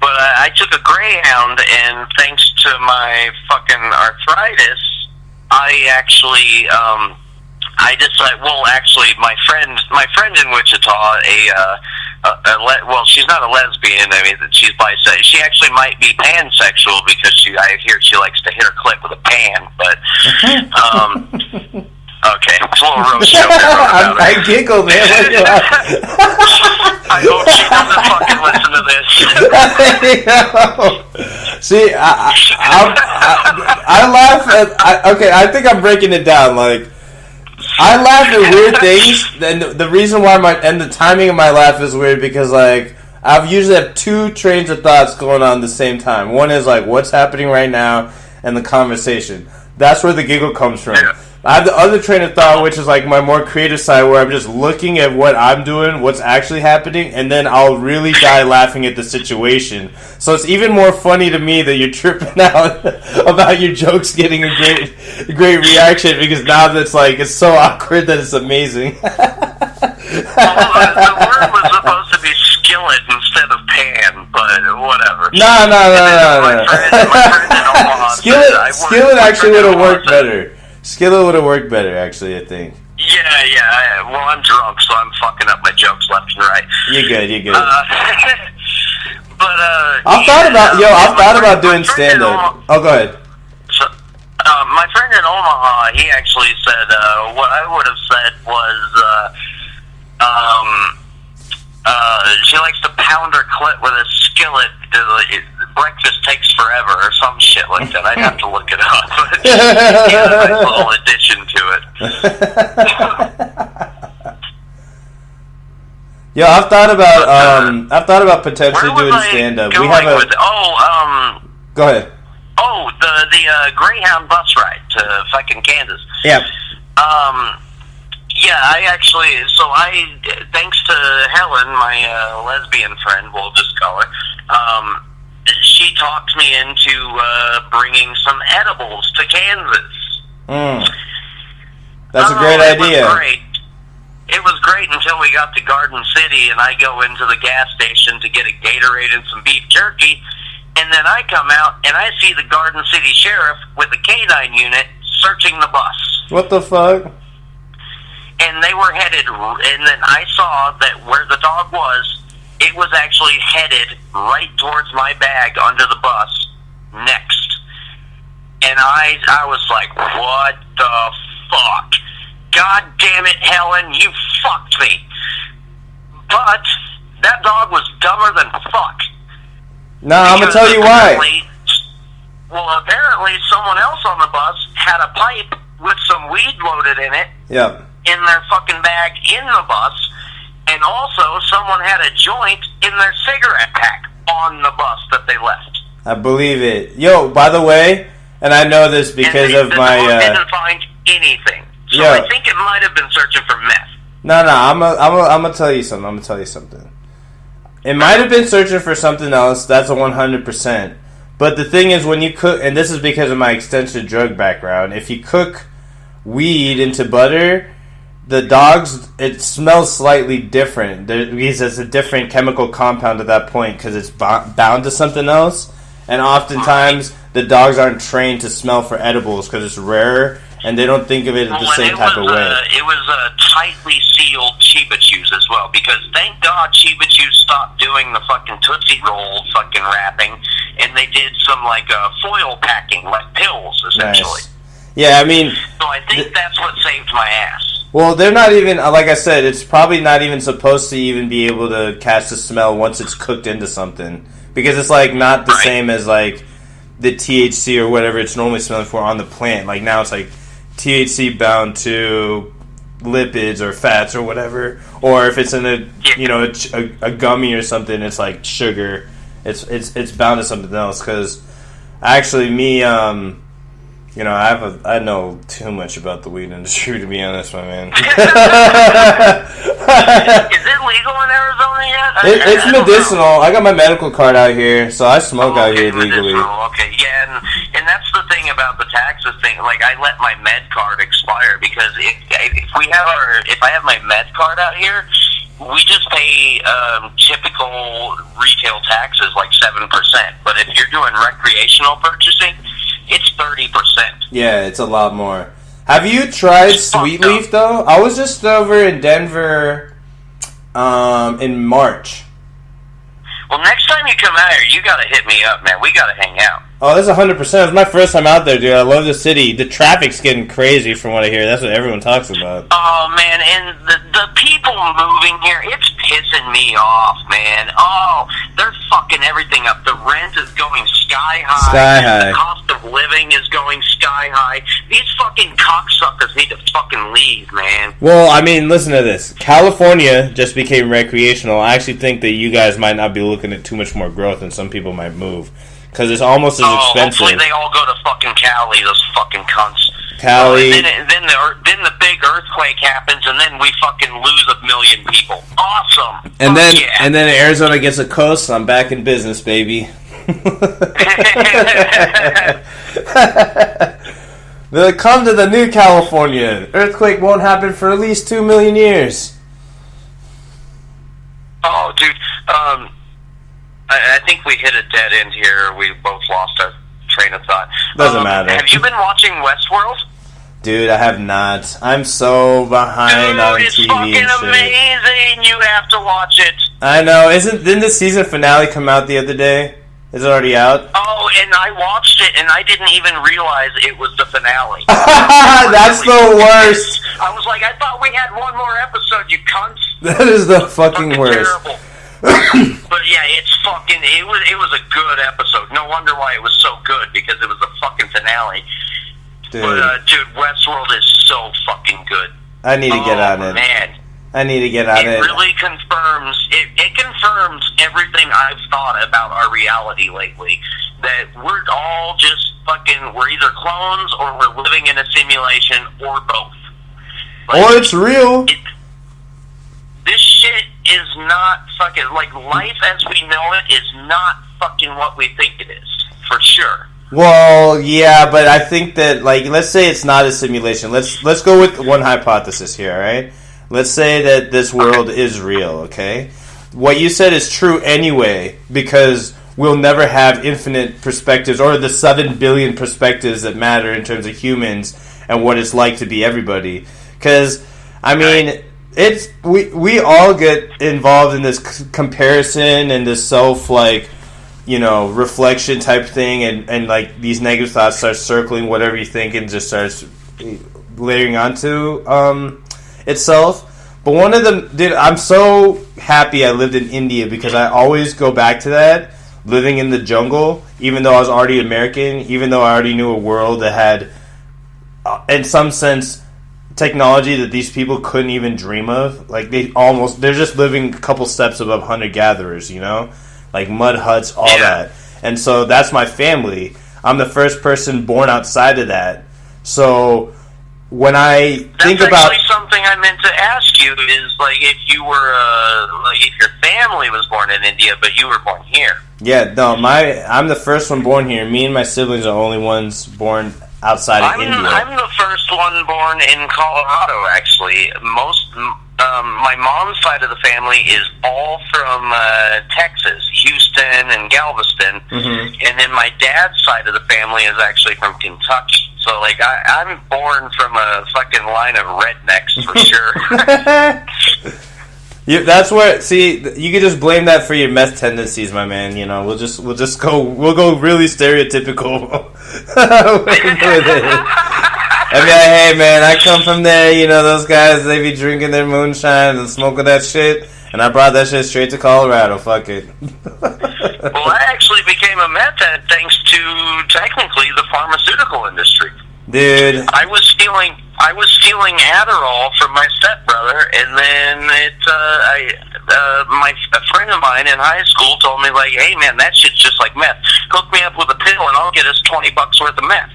But I took a Greyhound, and thanks to my fucking arthritis, I actually... I decided. Well, actually, my friend in Wichita, she's not a lesbian. I mean, she's bisexual. She actually might be pansexual because I hear she likes to hit her clit with a pan. But okay, it's a little roast joke. I giggle, man. I hope she doesn't fucking listen to this. See, I laugh at. Okay, I think I'm breaking it down. Like. I laugh at weird things, and the reason why the timing of my laugh is weird because like I usually have two trains of thoughts going on at the same time. One is like what's happening right now, and the conversation. That's where the giggle comes from. Yeah. I have the other train of thought, which is like my more creative side, where I'm just looking at what I'm doing, what's actually happening, and then I'll really die laughing at the situation. So it's even more funny to me that you're tripping out about your jokes getting a great reaction, because now that's like, it's so awkward that it's amazing. Well, the word was supposed to be skillet instead of pan, but whatever. No. My friend in Omaha Skillet actually would have worked better. Skillet would have worked better, actually, I think. Yeah. Well, I'm drunk, so I'm fucking up my jokes left and right. You're good. But, I've thought about doing stand-up. Oh, go ahead. So, my friend in Omaha, he actually said, what I would have said was, she likes to pound her clit with a skillet. Breakfast takes forever, or some shit like that. I'd have to look it up. He had a nice little addition to it. Yo, I've thought about potentially doing stand-up. We have a. Go ahead. Oh, the Greyhound bus ride to fucking Kansas. Yeah. Yeah, thanks to Helen, my lesbian friend, we'll just call her, she talked me into bringing some edibles to Kansas. That's a great idea. It was great until we got to Garden City, and I go into the gas station to get a Gatorade and some beef jerky, and then I come out, and I see the Garden City Sheriff with a canine unit searching the bus. What the fuck? and they were headed, and then I saw that where the dog was, it was actually headed right towards my bag under the bus next. And I was like, what the fuck? God damn it, Helen, you fucked me. But that dog was dumber than fuck. No, I'm going to tell you why. Well, apparently someone else on the bus had a pipe with some weed loaded in it. Yep. In their fucking bag in the bus. And also someone had a joint in their cigarette pack on the bus that they left. I believe it. Yo, by the way, and I know this because of my... The dog didn't find anything. So I think it might have been searching for meth. No, I'm gonna tell you something. It might have been searching for something else. That's a 100%. But the thing is, when you cook, and this is because of my extensive drug background, if you cook weed into butter, the dogs, it smells slightly different. Because it's a different chemical compound at that point because it's bound to something else. And oftentimes, the dogs aren't trained to smell for edibles because it's rarer. And they don't think of it the same type of way. It was tightly sealed Chiba Chews as well, because thank God Chiba Chews stopped doing the fucking Tootsie Roll fucking wrapping, and they did some like foil packing, like pills, essentially. Nice. Yeah, I mean... So I think that's what saved my ass. Well, they're not even, like I said, it's probably not even supposed to even be able to catch the smell once it's cooked into something. Because it's like not the same as like the THC or whatever it's normally smelling for on the plant. Like now it's like THC bound to lipids or fats or whatever, or if it's in a gummy or something, it's like sugar. It's bound to something else. Because actually, me, I know too much about the weed industry, to be honest, my man. Is it legal in Arizona yet? It's medicinal. I got my medical card out here, so I smoke out here legally. Okay, yeah, and that's the thing about the taxes thing. Like, I let my med card expire because if I have my med card out here, we just pay typical retail taxes like 7%. But if you're doing recreational purchasing, it's 30%. Yeah, it's a lot more. Have you tried Sweet Leaf though? I was just over in Denver in March. Well, next time you come out here, you gotta hit me up, man. We gotta hang out. Oh, that's 100%. It's my first time out there, dude. I love the city. The traffic's getting crazy from what I hear. That's what everyone talks about. Oh, man, and the people moving here, it's pissing me off, man. Oh, they're fucking everything up. The rent is going sky high. Sky high. The cost of living is going sky high. These fucking cocksuckers need to fucking leave, man. Well, I mean, listen to this. California just became recreational. I actually think that you guys might not be looking at too much more growth, and some people might move. Because it's almost as expensive. Hopefully they all go to fucking Cali, those fucking cunts. Cali. Then the big earthquake happens, and then we fucking lose 1 million people. Awesome. And then Arizona gets a coast, I'm back in business, baby. They'll come to the new California. Earthquake won't happen for at least 2 million years. Oh, dude. I think we hit a dead end here. We both lost our train of thought. Doesn't matter. Have you been watching Westworld? Dude, I have not. I'm so behind on TV and shit. It's fucking amazing. You have to watch it. I know. Didn't the season finale come out the other day? Is it already out? Oh, and I watched it, and I didn't even realize it was the finale. That's the worst. I was like, I thought we had one more episode, you cunts. That is the fucking worst. Terrible. But yeah, it was a good episode. No wonder why it was so good, because it was the fucking finale. Dude. But dude, Westworld is so fucking good. I need to get on it. Man. I need to get on it. It really confirms everything I've thought about our reality lately. That we're all just we're either clones or we're living in a simulation or both. Or it's real. This shit is not fucking, life as we know it is not fucking what we think it is, for sure. Well, yeah, but I think that, let's say it's not a simulation. Let's go with one hypothesis here, all right? Let's say that this world is real, okay? What you said is true anyway, because we'll never have infinite perspectives, or the 7 billion perspectives that matter in terms of humans and what it's like to be everybody. Because I mean, it's we all get involved in this comparison and this self reflection type thing, and like these negative thoughts start circling whatever you think and just starts layering onto itself. But one of them, dude, I'm so happy I lived in India because I always go back to that, living in the jungle, even though I was already American, even though I already knew a world that had, in some sense, technology that these people couldn't even dream of. Like, they're just living a couple steps above hunter-gatherers, like mud huts, all that. And so that's my family. I'm the first person born outside of that. So when I think about... That's actually something I meant to ask you, is like if you were, if your family was born in India, but you were born here. Yeah, no, I'm the first one born here. Me and my siblings are the only ones born outside of India. I'm the first one born in Colorado, actually. My mom's side of the family is all from Texas, Houston and Galveston, and then my dad's side of the family is actually from Kentucky. So, like, I'm born from a fucking line of rednecks for sure. That's where, see, you can just blame that for your meth tendencies, my man. We'll go really stereotypical with it. I mean, hey, man, I come from there. Those guys, they be drinking their moonshine and smoking that shit, and I brought that shit straight to Colorado. Fuck it. Well, I actually became a meth head thanks to technically the pharmaceutical industry. Dude, I was stealing Adderall from my stepbrother, and then a friend of mine in high school told me, like, hey man, that shit's just like meth. Hook me up with a pill and I'll get us $20 worth of meth.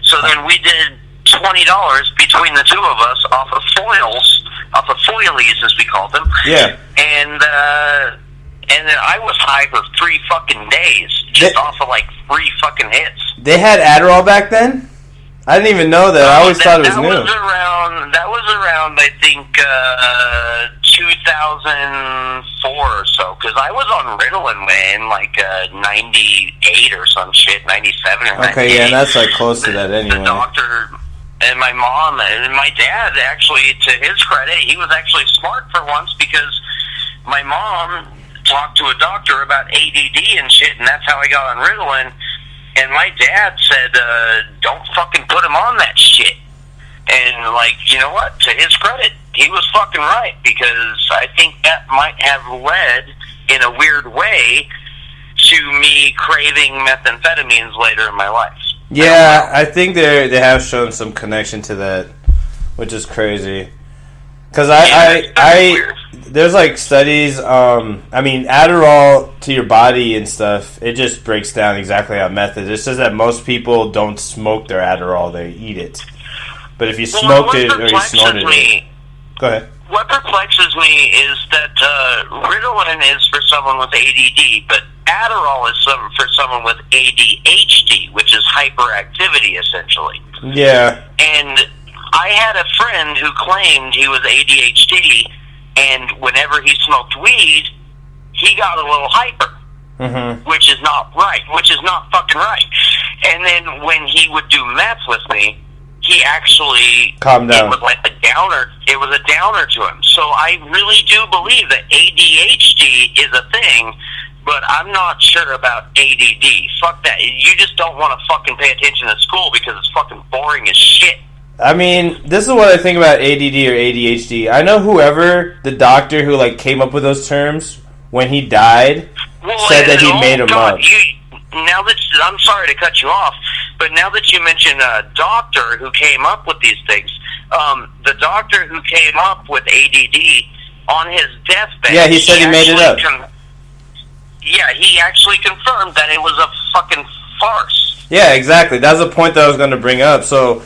So then we did $20 between the two of us off of foilies, as we called them. Yeah. And then I was high for 3 fucking days, just off of like 3 fucking hits. They had Adderall back then? I didn't even know that. I always thought it was new. That was around, I think, 2004 or so, because I was on Ritalin in like 98 or some shit, 97 or 98. Okay, yeah, and that's like close to that anyway. The doctor and my mom and my dad, actually, to his credit, he was actually smart for once, because my mom talked to a doctor about ADD and shit, and that's how I got on Ritalin. And my dad said, don't fucking put him on that shit. And, like, you know what? To his credit, he was fucking right, because I think that might have led, in a weird way, to me craving methamphetamines later in my life. Yeah, I think they have shown some connection to that, which is crazy. Because there's like studies. I mean, Adderall to your body and stuff, it just breaks down exactly how meth is. It says that most people don't smoke their Adderall; they eat it. But if you smoked it or you snorted it, go ahead. What perplexes me is that Ritalin is for someone with ADD, but Adderall is for someone with ADHD, which is hyperactivity, essentially. Yeah. And I had a friend who claimed he was ADHD, and whenever he smoked weed, he got a little hyper, which is not right, which is not fucking right. And then when he would do meth with me, he actually calmed down. It was like a downer. It was a downer to him. So I really do believe that ADHD is a thing, but I'm not sure about ADD. Fuck that. You just don't want to fucking pay attention to school because it's fucking boring as shit. I mean, this is what I think about ADD or ADHD. I know whoever, the doctor who like came up with those terms, when he died, said that he made them up. I'm sorry to cut you off, but now that you mention a doctor who came up with these things, the doctor who came up with ADD on his deathbed, yeah, he said he made it up. He actually confirmed that it was a fucking farce. Yeah, exactly. That's the point that I was going to bring up. So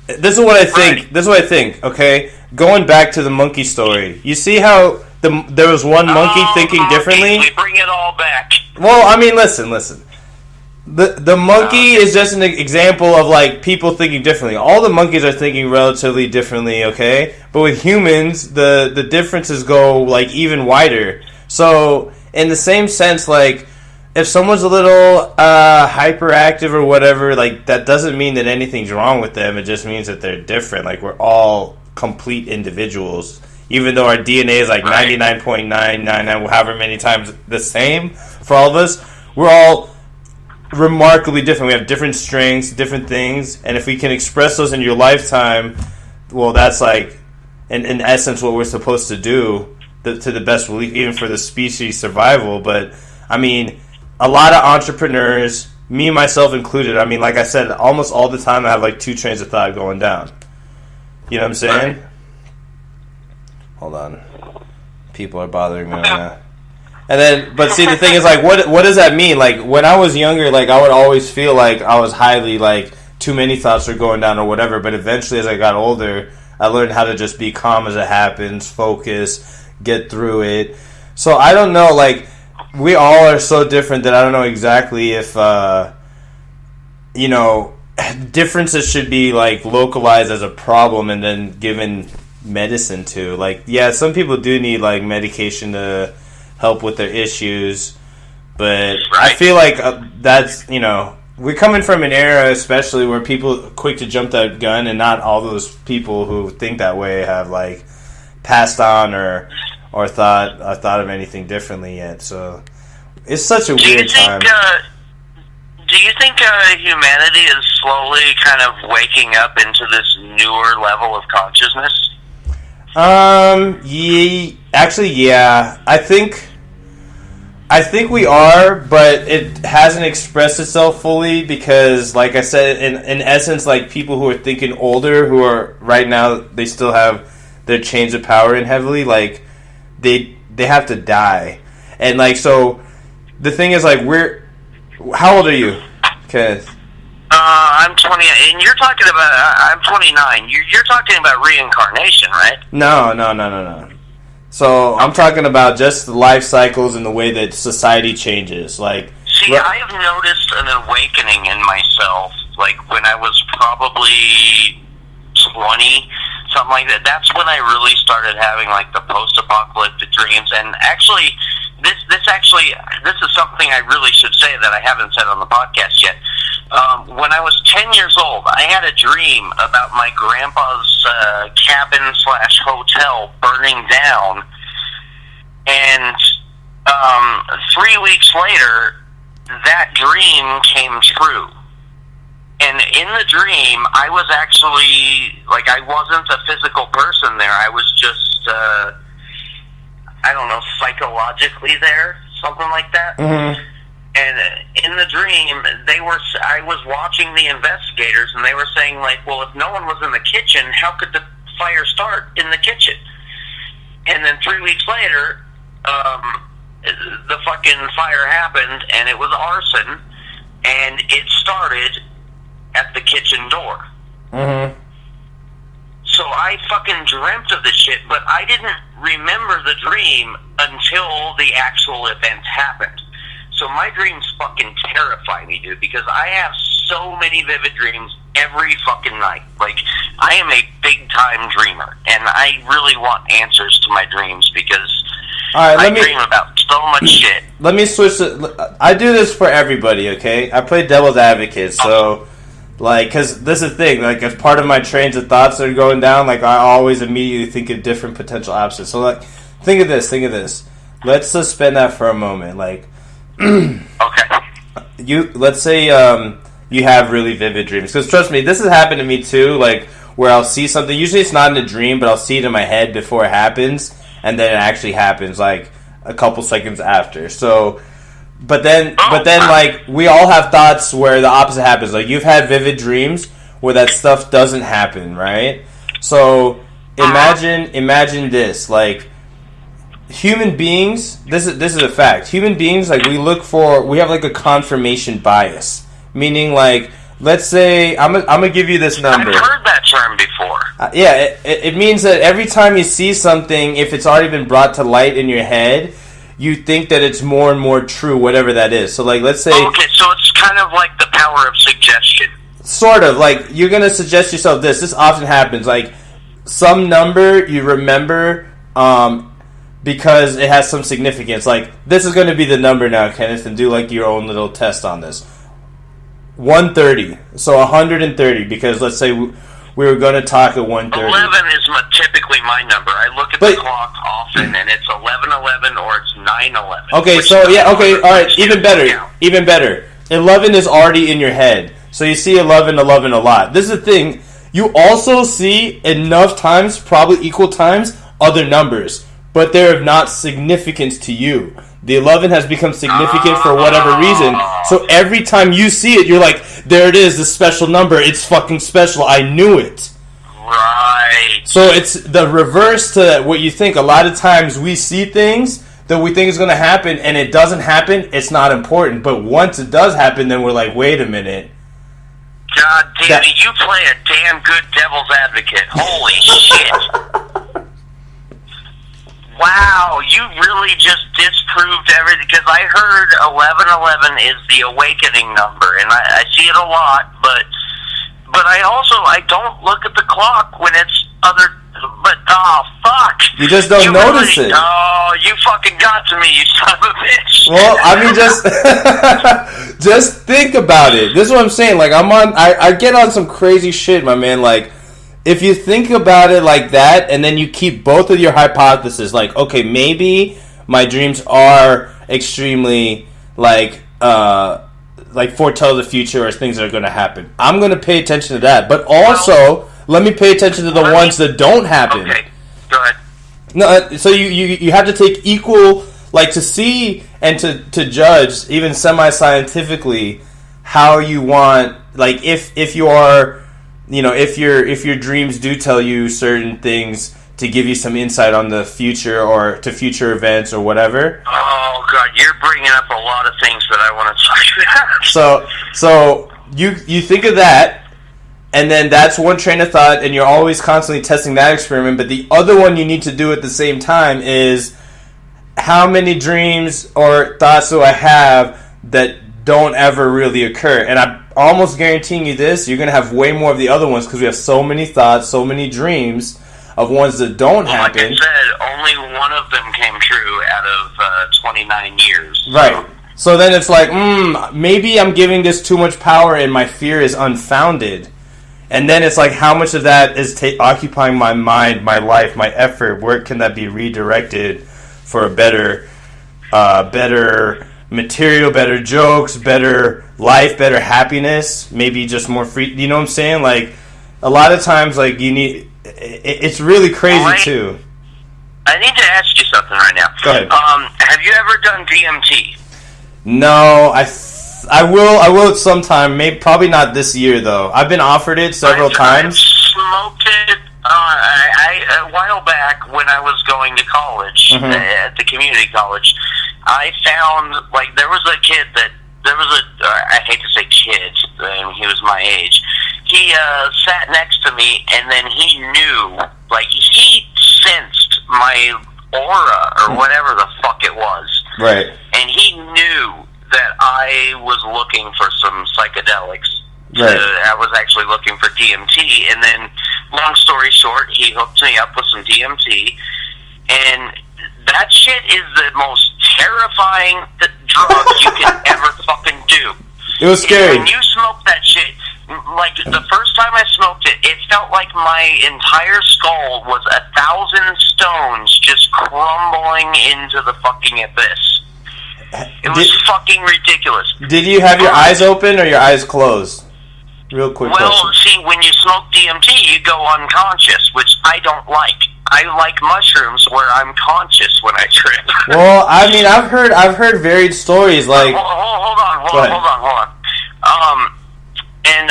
this is what I think. Right. This is what I think. Okay, going back to the monkey story, you see how there was one monkey thinking differently. We bring it all back. Well, I mean, listen. The monkey is just an example of like people thinking differently. All the monkeys are thinking relatively differently, okay? But with humans, the differences go like even wider. So in the same sense, like if someone's a little hyperactive or whatever, like that doesn't mean that anything's wrong with them. It just means that they're different. Like we're all complete individuals. Even though our DNA is like 99.999, however many times the same for all of us, we're all remarkably different. We have different strengths, different things, and if we can express those in your lifetime, well, that's like, in essence, what we're supposed to do to the best belief, even for the species survival. But, I mean, a lot of entrepreneurs, me, myself included, I mean, like I said, almost all the time I have like 2 trains of thought going down. You know what I'm saying? Right. Hold on. People are bothering me right now. And then, but see, the thing is, like, what does that mean? Like, when I was younger, like, I would always feel like I was highly, like, too many thoughts were going down or whatever. But eventually, as I got older, I learned how to just be calm as it happens, focus, get through it. So I don't know, like, we all are so different that I don't know exactly if, you know, differences should be, like, localized as a problem and then given medicine to. Like, yeah, some people do need, like, medication to help with their issues, but I feel like that's, you know, we're coming from an era especially where people are quick to jump that gun, and not all those people who think that way have, like, passed on or thought of anything differently yet. So it's such a weird time. Do you think humanity is slowly kind of waking up into this newer level of consciousness? Yeah. I think we are, but it hasn't expressed itself fully because, like I said, in essence, like, people who are thinking older, who are right now, they still have their chains of power in heavily, like, they have to die. And, like, so the thing is, like, how old are you, Kenneth? I'm 20, and you're talking about, I'm 29. You're talking about reincarnation, right? No. So I'm talking about just the life cycles and the way that society changes. Like, see, I have noticed an awakening in myself, like, when I was probably 20, something like that. That's when I really started having, like, the post-apocalyptic dreams. And actually, this is something I really should say that I haven't said on the podcast yet. When I was 10 years old, I had a dream about my grandpa's cabin/hotel burning down, and 3 weeks later, that dream came true. And in the dream, I was actually, like, I wasn't a physical person there. I was just, I don't know, psychologically there, something like that. Mm-hmm. And in the dream, I was watching the investigators, and they were saying, like, well, if no one was in the kitchen, how could the fire start in the kitchen? And then 3 weeks later, the fucking fire happened, and it was arson, and it started at the kitchen door. Mm-hmm. So I fucking dreamt of this shit, but I didn't remember the dream until the actual event happened. So my dreams fucking terrify me, dude, because I have so many vivid dreams every fucking night. Like, I am a big-time dreamer, and I really want answers to my dreams because I dream about so much shit. Let me switch I do this for everybody, okay? I play devil's advocate, so, like, because this is the thing, like, as part of my trains of thoughts that are going down, like, I always immediately think of different potential options. So, like, think of this. Let's suspend that for a moment, like, okay. Let's say you have really vivid dreams, because trust me, this has happened to me too. Like, where I'll see something. Usually, it's not in a dream, but I'll see it in my head before it happens, and then it actually happens like a couple seconds after. So, but then, like, we all have thoughts where the opposite happens. Like, you've had vivid dreams where that stuff doesn't happen, right? So, imagine this, like. Human beings, this is a fact. Human beings, like, we have like a confirmation bias. Meaning, like, let's say, I'm gonna give you this number. I've heard that term before. It means that every time you see something, if it's already been brought to light in your head, you think that it's more and more true, whatever that is. So, like, let's say... Okay, so it's kind of like the power of suggestion. Sort of. Like, you're gonna suggest yourself this. This often happens. Like, some number you remember, because it has some significance. Like, this is going to be the number now, Kenneth, and do, like, your own little test on this. 130. So 130, because let's say we were going to talk at 1:30. 11 is typically my number. I look at the clock often, and it's 11:11 or it's 9:11. Okay, so all right, even better. 11 is already in your head, so you see 11:11 a lot. This is the thing. You also see enough times, probably equal times, other numbers, but they're of not significance to you. The 11 has become significant for whatever reason. So every time you see it, you're like, there it is, the special number. It's fucking special. I knew it. Right. So it's the reverse to what you think. A lot of times we see things that we think is going to happen, and it doesn't happen. It's not important. But once it does happen, then we're like, wait a minute. God damn it, you play a damn good devil's advocate. Holy shit. Wow, you really just disproved everything, because I heard 11:11 is the awakening number, and I see it a lot, but I don't look at the clock when it's fuck. You just don't notice it. Oh, you fucking got to me, you son of a bitch. Well, I mean, just think about it. This is what I'm saying. Like, I get on some crazy shit, my man. Like, if you think about it like that, and then you keep both of your hypotheses, like, okay, maybe my dreams are extremely, foretell the future or things that are going to happen. I'm going to pay attention to that. But also, let me pay attention to the ones that don't happen. Okay, go ahead. No, so you have to take equal, like, to see and to judge, even semi-scientifically, how you want, like, if you are, you know, if your dreams do tell you certain things to give you some insight on the future or to future events or whatever. Oh, God, you're bringing up a lot of things that I want to talk about. So you think of that, and then that's one train of thought, and you're always constantly testing that experiment. But the other one you need to do at the same time is, how many dreams or thoughts do I have that don't ever really occur? And I'm almost guaranteeing you this, you're going to have way more of the other ones, because we have so many thoughts, so many dreams of ones that don't happen. Like I said, only one of them came true out of 29 years. Right. So then it's like, maybe I'm giving this too much power and my fear is unfounded. And then it's like, how much of that is occupying my mind, my life, my effort? Where can that be redirected for a better material, better jokes, better life, better happiness? Maybe just more free. You know what I'm saying? Like, a lot of times, like, you need. It's really crazy too. I need to ask you something right now. Go ahead. Have you ever done DMT? No, I will at some time. Maybe probably not this year though. I've been offered it several times. I smoked it a while back when I was going to college at the community college. I found, like, there was a kid I hate to say kid, he was my age. He sat next to me, and then he knew, like, he sensed my aura or whatever the fuck it was. Right. And he knew that I was looking for some psychedelics. Right. I was actually looking for DMT, and then, long story short, he hooked me up with some DMT, and that shit is the most terrifying drug you can ever fucking do. It was scary. When you smoke that shit, like, the first time I smoked it, it felt like my entire skull was 1,000 stones just crumbling into the fucking abyss. It was fucking ridiculous. Did you have your eyes open or your eyes closed? Real quick question. Well, see, when you smoke DMT, you go unconscious, which I don't like. I like mushrooms where I'm conscious when I trip. Well, I mean, I've heard varied stories. Like, hold on. And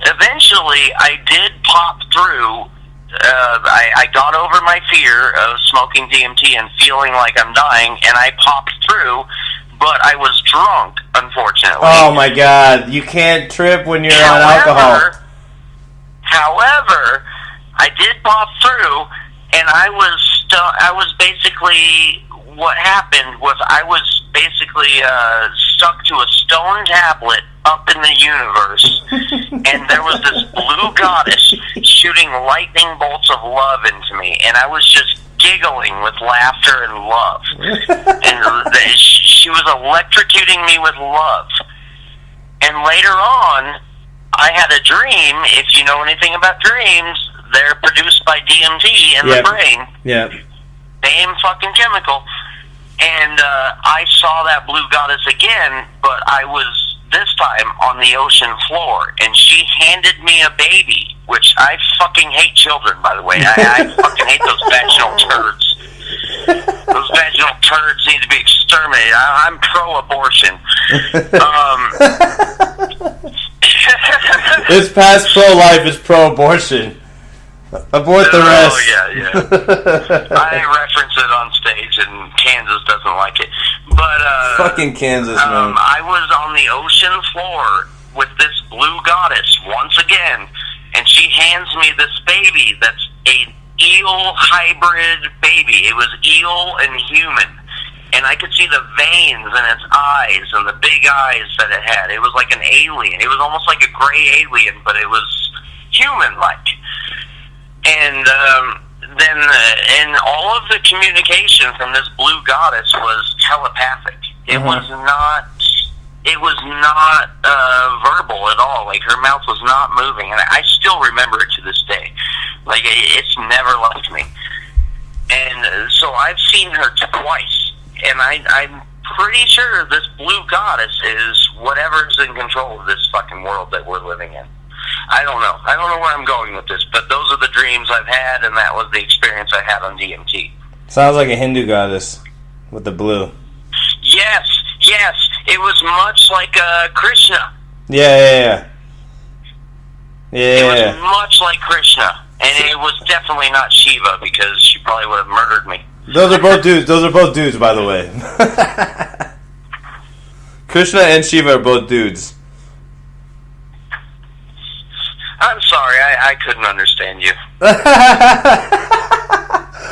eventually, I did pop through. I got over my fear of smoking DMT and feeling like I'm dying, and I popped through. But I was drunk, unfortunately. Oh my God! You can't trip when you're on alcohol. However, I did pop through. And I was basically, what happened was I was basically stuck to a stone tablet up in the universe, and there was this blue goddess shooting lightning bolts of love into me, and I was just giggling with laughter and love. And she was electrocuting me with love. And later on, I had a dream. If you know anything about dreams, they're produced by DMT in the brain. Yeah. Same fucking chemical. And I saw that blue goddess again, but I was, this time, on the ocean floor. And she handed me a baby, which I fucking hate children, by the way. I fucking hate those vaginal turds. Those vaginal turds need to be exterminated. I'm pro-abortion. It's past pro-life, it's pro-abortion. Abort the rest. Oh, yeah. I reference it on stage, and Kansas doesn't like it. But, fucking Kansas, man. I was on the ocean floor with this blue goddess once again, and she hands me this baby that's a eel hybrid baby. It was eel and human. And I could see the veins in its eyes and the big eyes that it had. It was like an alien. It was almost like a gray alien, but it was human-like. And then all of the communication from this blue goddess was telepathic. It was not verbal at all. Like, her mouth was not moving. And I still remember it to this day. Like, it's never left me. And so I've seen her twice. And I'm pretty sure this blue goddess is whatever's in control of this fucking world that we're living in. I don't know. I don't know where I'm going with this, but those are the dreams I've had, and that was the experience I had on DMT. Sounds like a Hindu goddess with the blue. Yes. It was much like Krishna. Yeah. It was much like Krishna, and it was definitely not Shiva, because she probably would have murdered me. Those are both dudes, by the way. Krishna and Shiva are both dudes. I'm sorry, I couldn't understand you.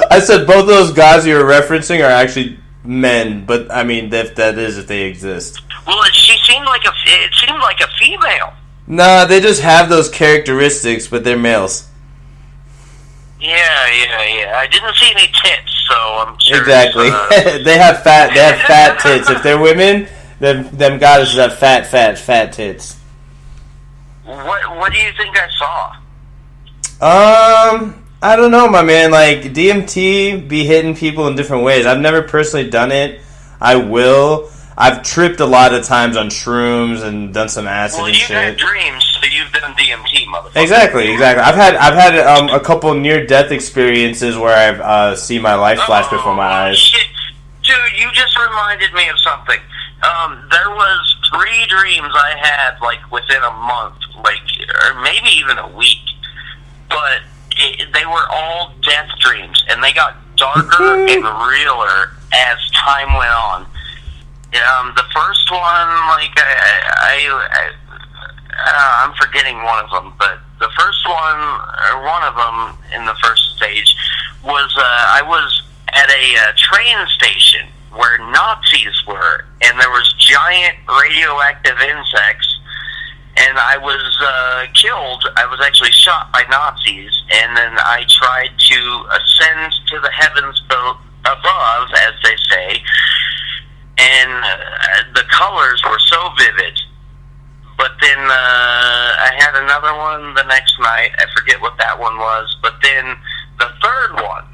I said both of those gods you were referencing are actually men, but I mean, if they exist. Well, it seemed like a female. Nah, they just have those characteristics, but they're males. Yeah. I didn't see any tits, so I'm sure. Exactly. They have fat tits. If they're women, them goddesses have fat tits. What do you think I saw? I don't know, my man. Like, DMT be hitting people in different ways. I've never personally done it. I will. I've tripped a lot of times on shrooms and done some acid and shit. Well, you've had dreams, so you've done DMT, motherfucker. Exactly. I've had a couple near-death experiences where I've seen my life flash before my eyes. Shit. Dude, you just reminded me of something. There was 3 dreams I had, like, within a month, like, or maybe even a week. But they were all death dreams, and they got darker and realer as time went on. The first one, like, I'm forgetting one of them, but the first one, or one of them in the first stage, was I was at a train station where Nazis were, and there was giant radioactive insects, and I was killed. I was actually shot by Nazis, and then I tried to ascend to the heavens above, as they say, and the colors were so vivid. But then I had another one the next night. I forget what that one was. But then the third one,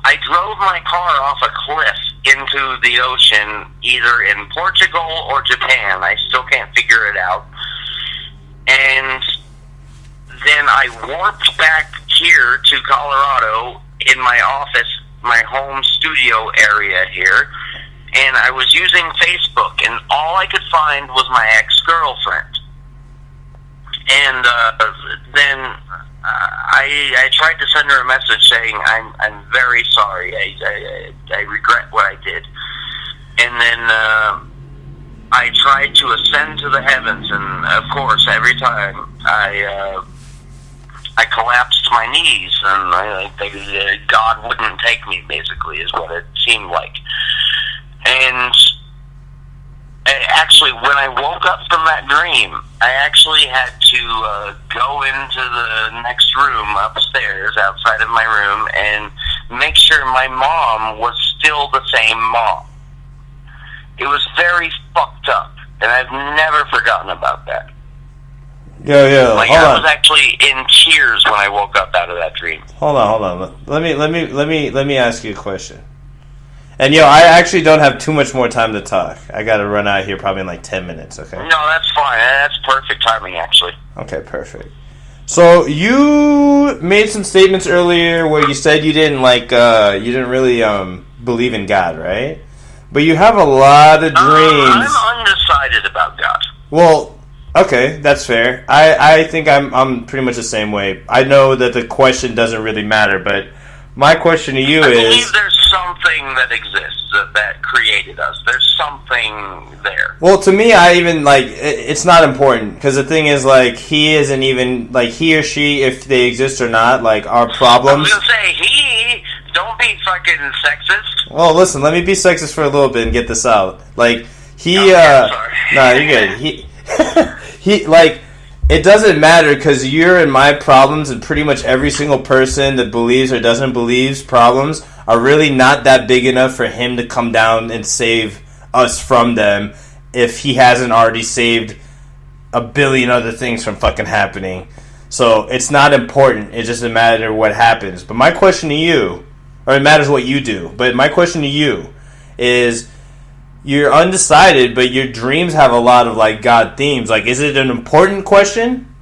I drove my car off a cliff into the ocean, either in Portugal or Japan. I still can't figure it out. And then I warped back here to Colorado in my office, my home studio area here, and I was using Facebook, and all I could find was my ex-girlfriend. And then I tried to send her a message saying, I'm very sorry, I regret what I did. And then I tried to ascend to the heavens, and of course, every time I collapsed my knees, and God wouldn't take me, basically, is what it seemed like. And actually, when I woke up from that dream, I actually had to go into the next room upstairs, outside of my room, and make sure my mom was still the same mom. It was very fucked up, and I've never forgotten about that. Like I was actually in tears when I woke up out of that dream. Hold on. Let me ask you a question. And I actually don't have too much more time to talk. I got to run out of here probably in like 10 minutes. Okay. No, that's fine. That's perfect timing, actually. Okay, perfect. So you made some statements earlier where you said you didn't really believe in God, right? But you have a lot of dreams. I'm undecided about God. Well, okay, that's fair. I think I'm pretty much the same way. I know that the question doesn't really matter, but my question to you is... I believe there's something that exists that created us. There's something there. Well, to me, it's not important. Because the thing is, he isn't even... he or she, if they exist or not, our problems... I was going to say, he... Don't be fucking sexist. Well, listen, let me be sexist for a little bit and get this out. Sorry. Nah, you're good. He it doesn't matter because you're in my problems, and pretty much every single person that believes or doesn't believe problems are really not that big enough for him to come down and save us from them if he hasn't already saved a billion other things from fucking happening. So it's not important. It doesn't matter what happens. But my question to you, or it matters what you do, but my question to you is... You're undecided, but your dreams have a lot of God themes. Is it an important question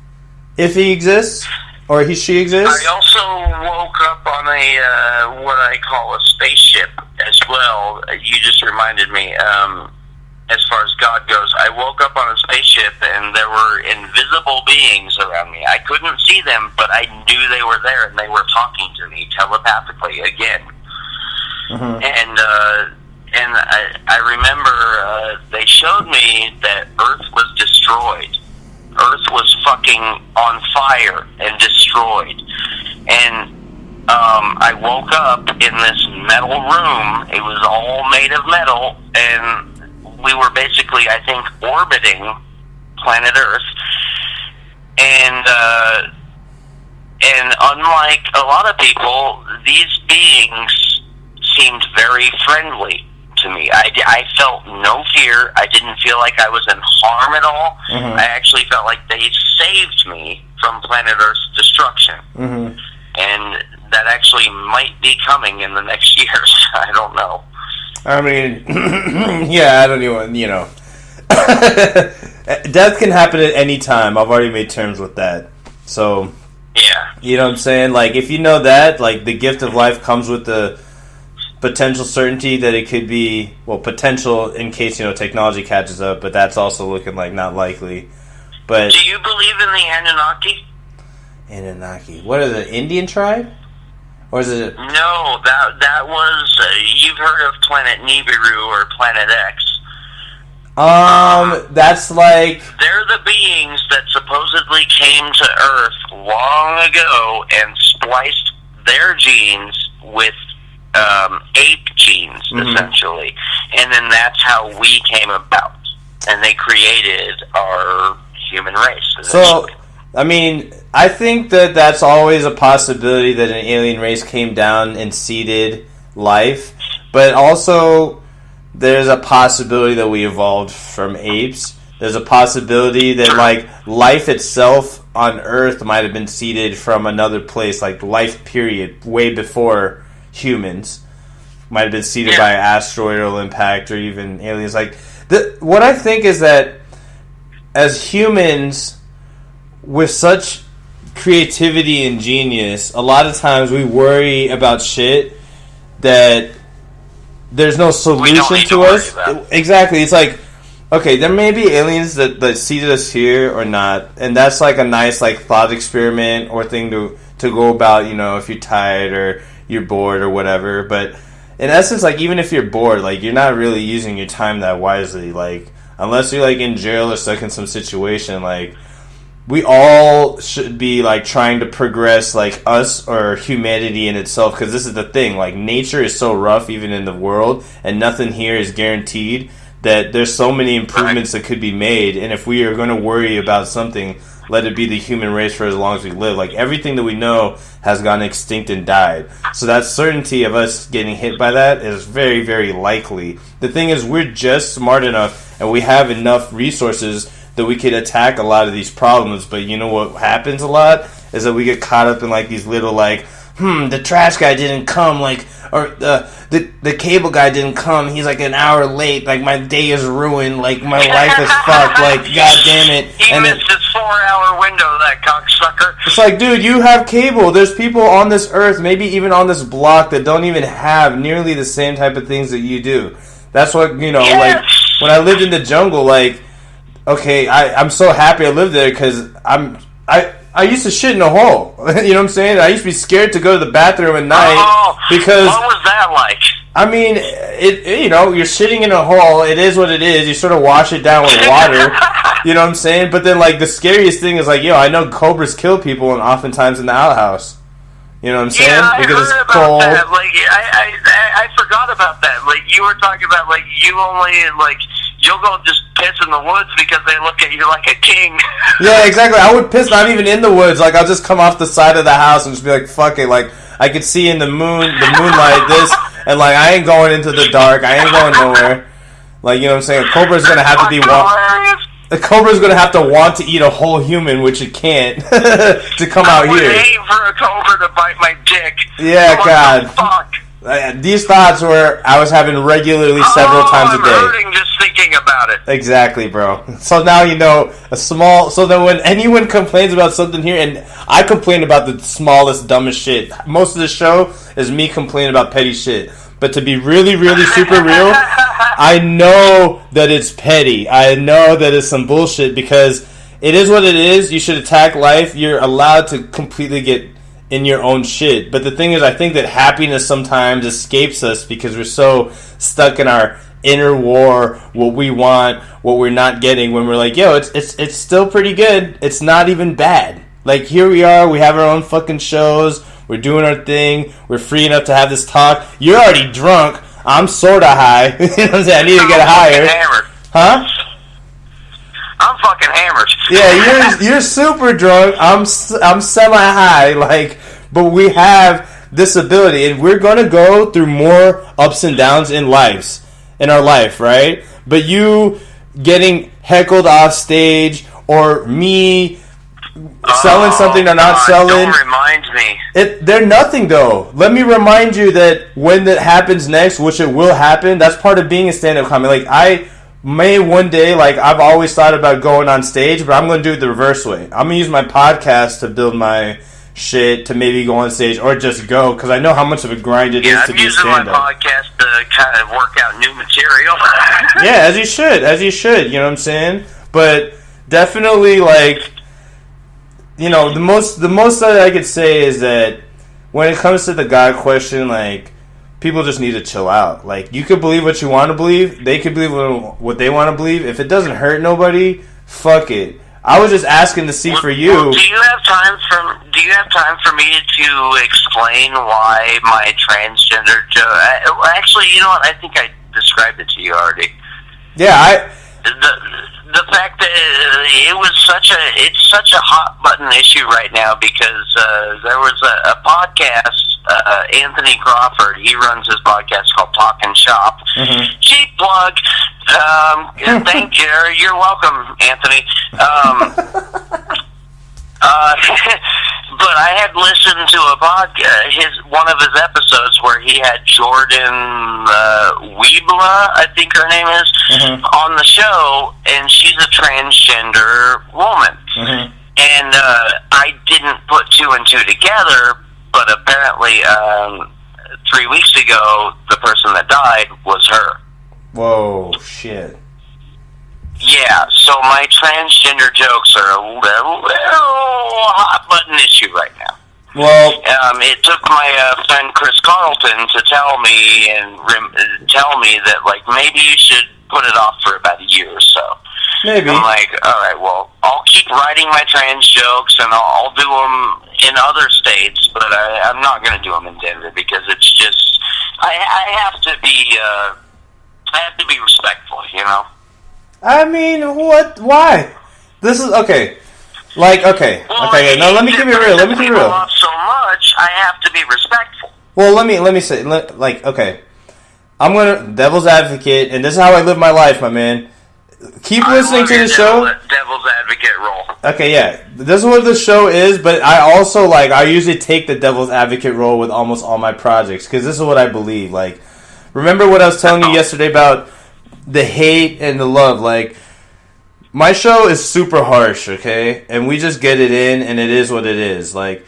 if he exists or she exists? I also woke up on a what I call a spaceship as well. You just reminded me. As far as God goes, I woke up on a spaceship and there were invisible beings around me. I couldn't see them, but I knew they were there and they were talking to me telepathically again. Mm-hmm. And I remember they showed me that Earth was destroyed. Earth was fucking on fire and destroyed. And I woke up in this metal room. It was all made of metal. And we were basically, I think, orbiting planet Earth. And unlike a lot of people, these beings seemed very friendly to me. I felt no fear. I didn't feel like I was in harm at all. Mm-hmm. I actually felt like they saved me from planet Earth's destruction. Mm-hmm. And that actually might be coming in the next years. I don't know. I mean, yeah, I don't even, death can happen at any time. I've already made terms with that. So, yeah. You know what I'm saying? If you know that, the gift of life comes with the potential certainty that it could be, potential in case, technology catches up, but that's also looking not likely. But do you believe in the Anunnaki? Anunnaki. What are the Indian tribe? Or is it... No, that was, you've heard of Planet Nibiru or Planet X. That's they're the beings that supposedly came to Earth long ago and spliced their genes with ape genes, essentially. And then that's how we came about. And they created our human race. So, I mean, I think that that's always a possibility that an alien race came down and seeded life. But also, there's a possibility that we evolved from apes. There's a possibility that, life itself on Earth might have been seeded from another place, life period, way before humans. Might have been seeded by asteroidal impact or even aliens. What I think is that as humans, with such creativity and genius, a lot of times we worry about shit that there's no solution to us. Exactly. It's okay, there may be aliens that seeded us here or not, and that's a nice thought experiment or thing to go about, if you're tired or you're bored or whatever. But in essence, even if you're bored, you're not really using your time that wisely. Unless you're in jail or stuck in some situation, we all should be trying to progress us or humanity in itself, because this is the thing, nature is so rough even in the world, and nothing here is guaranteed, that there's so many improvements that could be made. And if we are going to worry about something, let it be the human race for as long as we live. Everything that we know has gone extinct and died. So that certainty of us getting hit by that is very, very likely. The thing is, we're just smart enough and we have enough resources that we could attack a lot of these problems. But you know what happens a lot is that we get caught up in like these little like, the trash guy didn't come, like, or the cable guy didn't come, he's like an hour late, like my day is ruined, like my life is fucked, like god damn it. He missed his 4-hour window, that cocksucker. It's like, dude, you have cable. There's people on this earth, maybe even on this block, that don't even have nearly the same type of things that you do. That's what, you know, like, when I lived in the jungle, like, okay, I'm so happy I lived there, because I used to shit in a hole. You know what I'm saying? I used to be scared to go to the bathroom at night because. What was that like? I mean, you know, you're shitting in a hole. It is what it is. You sort of wash it down with water. You know what I'm saying? But then, like, the scariest thing is, like, yo, I know cobras kill people, and oftentimes in the outhouse. You know what I'm saying? Yeah, because I heard it's cold. about that. Like, I forgot about that. Like, you were talking about, like, you only, like, you'll go just piss in the woods because they look at you like a king. Yeah, exactly. I would piss not even in the woods. Like, I'll just come off the side of the house and just be like, fuck it. Like, I could see in the moonlight this, and, like, I ain't going into the dark. I ain't going nowhere. Like, you know what I'm saying? A cobra's going to have to be... A cobra's going to have to want to eat a whole human, which it can't, to come out here. I would hate for a cobra to bite my dick. Yeah, what God. The fuck? These thoughts were I was having regularly several times a day. I'm hurting just thinking about it. Exactly, bro. So now you know so that when anyone complains about something here, and I complain about the smallest, dumbest shit. Most of the show is me complaining about petty shit. But to be really, really super real, I know that it's petty. I know that it's some bullshit because it is what it is. You should attack life. You're allowed to completely get in your own shit. But the thing is, I think that happiness sometimes escapes us because we're so stuck in our inner war, what we want, what we're not getting, when we're like, yo, it's still pretty good. It's not even bad. Like, here we are, we have our own fucking shows, we're doing our thing, we're free enough to have this talk. You're already drunk, I'm sorta high. You know what I'm saying? I need to get higher. Hammered. Huh? I'm fucking hammered. Yeah, you're super drunk. I'm semi high, like, but we have this ability, and we're gonna go through more ups and downs in our life, right? But you getting heckled off stage, or me selling something or not selling. Don't remind me. They're nothing though. Let me remind you that when that happens next, which it will happen, that's part of being a stand-up comic. Like, I may one day, like, I've always thought about going on stage, but I'm going to do it the reverse way. I'm going to use my podcast to build my shit, to maybe go on stage, or just go, because I know how much of a grind it is to be stand-up. Yeah, I'm using my podcast to kind of work out new material. Yeah, as you should, you know what I'm saying? But definitely, like, you know, the most that I could say is that when it comes to the God question, like, people just need to chill out. Like, you could believe what you want to believe. They could believe what they want to believe. If it doesn't hurt nobody, fuck it. I was just asking to see for you. Well, do you have time for me to explain why my transgender actually, you know what? I think I described it to you already. Yeah, the fact that it's such a hot button issue right now because there was a podcast. Anthony Crawford, he runs his podcast called Talk and Shop. Mm-hmm. Cheap plug. Thank you. You're welcome, Anthony. But I had listened to a podcast, one of his episodes where he had Jordan Weebla, I think her name is, on the show, and she's a transgender woman. Mm-hmm. And I didn't put two and two together, but apparently 3 weeks ago, the person that died was her. Whoa, shit. Yeah, so my transgender jokes are a little hot button issue right now. Well, it took my friend Chris Carlton to tell me that, like, maybe you should put it off for about a year or so. Maybe. I'm like, all right, well, I'll keep writing my trans jokes and I'll do them in other states, but I'm not going to do them in Denver because it's just I have to be respectful, you know. I mean, what? Why? This is okay. Like, okay. No, let me keep it real. Off so much, I have to be respectful. Well, let me say, like, okay. I'm gonna devil's advocate, and this is how I live my life, my man. keep listening to the show. Devil's advocate role. Okay, yeah. This is what the show is, but I also, like, I usually take the devil's advocate role with almost all my projects, because this is what I believe. Like, remember what I was telling you yesterday about the hate and the love? Like, my show is super harsh, okay? And we just get it in, and it is what it is. Like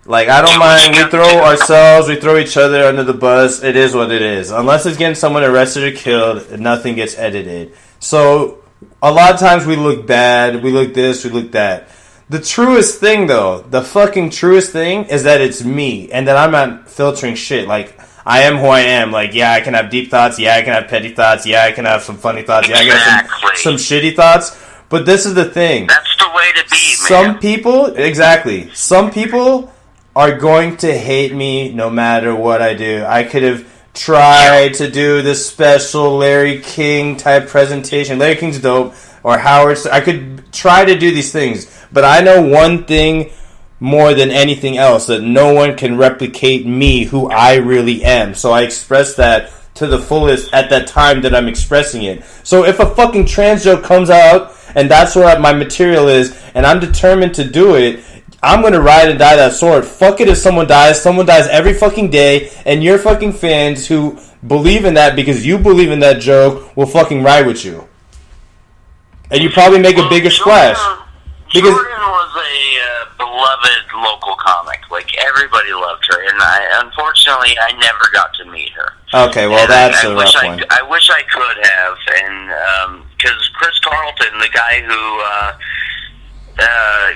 I don't mind. We throw ourselves, we throw each other under the bus. It is what it is. Unless it's getting someone arrested or killed, nothing gets edited. So, a lot of times we look bad, we look this, we look that. The truest thing, though, the fucking truest thing is that it's me, and that I'm not filtering shit. Like, I am who I am. Like, yeah, I can have deep thoughts, yeah, I can have petty thoughts, yeah, I can have some funny thoughts, yeah, I can have some shitty thoughts. But this is the thing. That's the way to be, man. Some people are going to hate me no matter what I do. I could have tried to do this special Larry King type presentation. Larry King's dope. Or Howard. I could try to do these things. But I know one thing more than anything else, that no one can replicate me, who I really am. So I express that to the fullest at that time that I'm expressing it. So if a fucking trans joke comes out, and that's what my material is, and I'm determined to do it, I'm going to ride and die that sword. Fuck it if someone dies. Someone dies every fucking day, and your fucking fans who believe in that because you believe in that joke will fucking ride with you. And you probably make a bigger splash. Jordan was a beloved local comic. Like, everybody loved her, and unfortunately, I never got to meet her. Okay, well, that's a rough one. I wish I could have, and because Chris Carlton, the guy who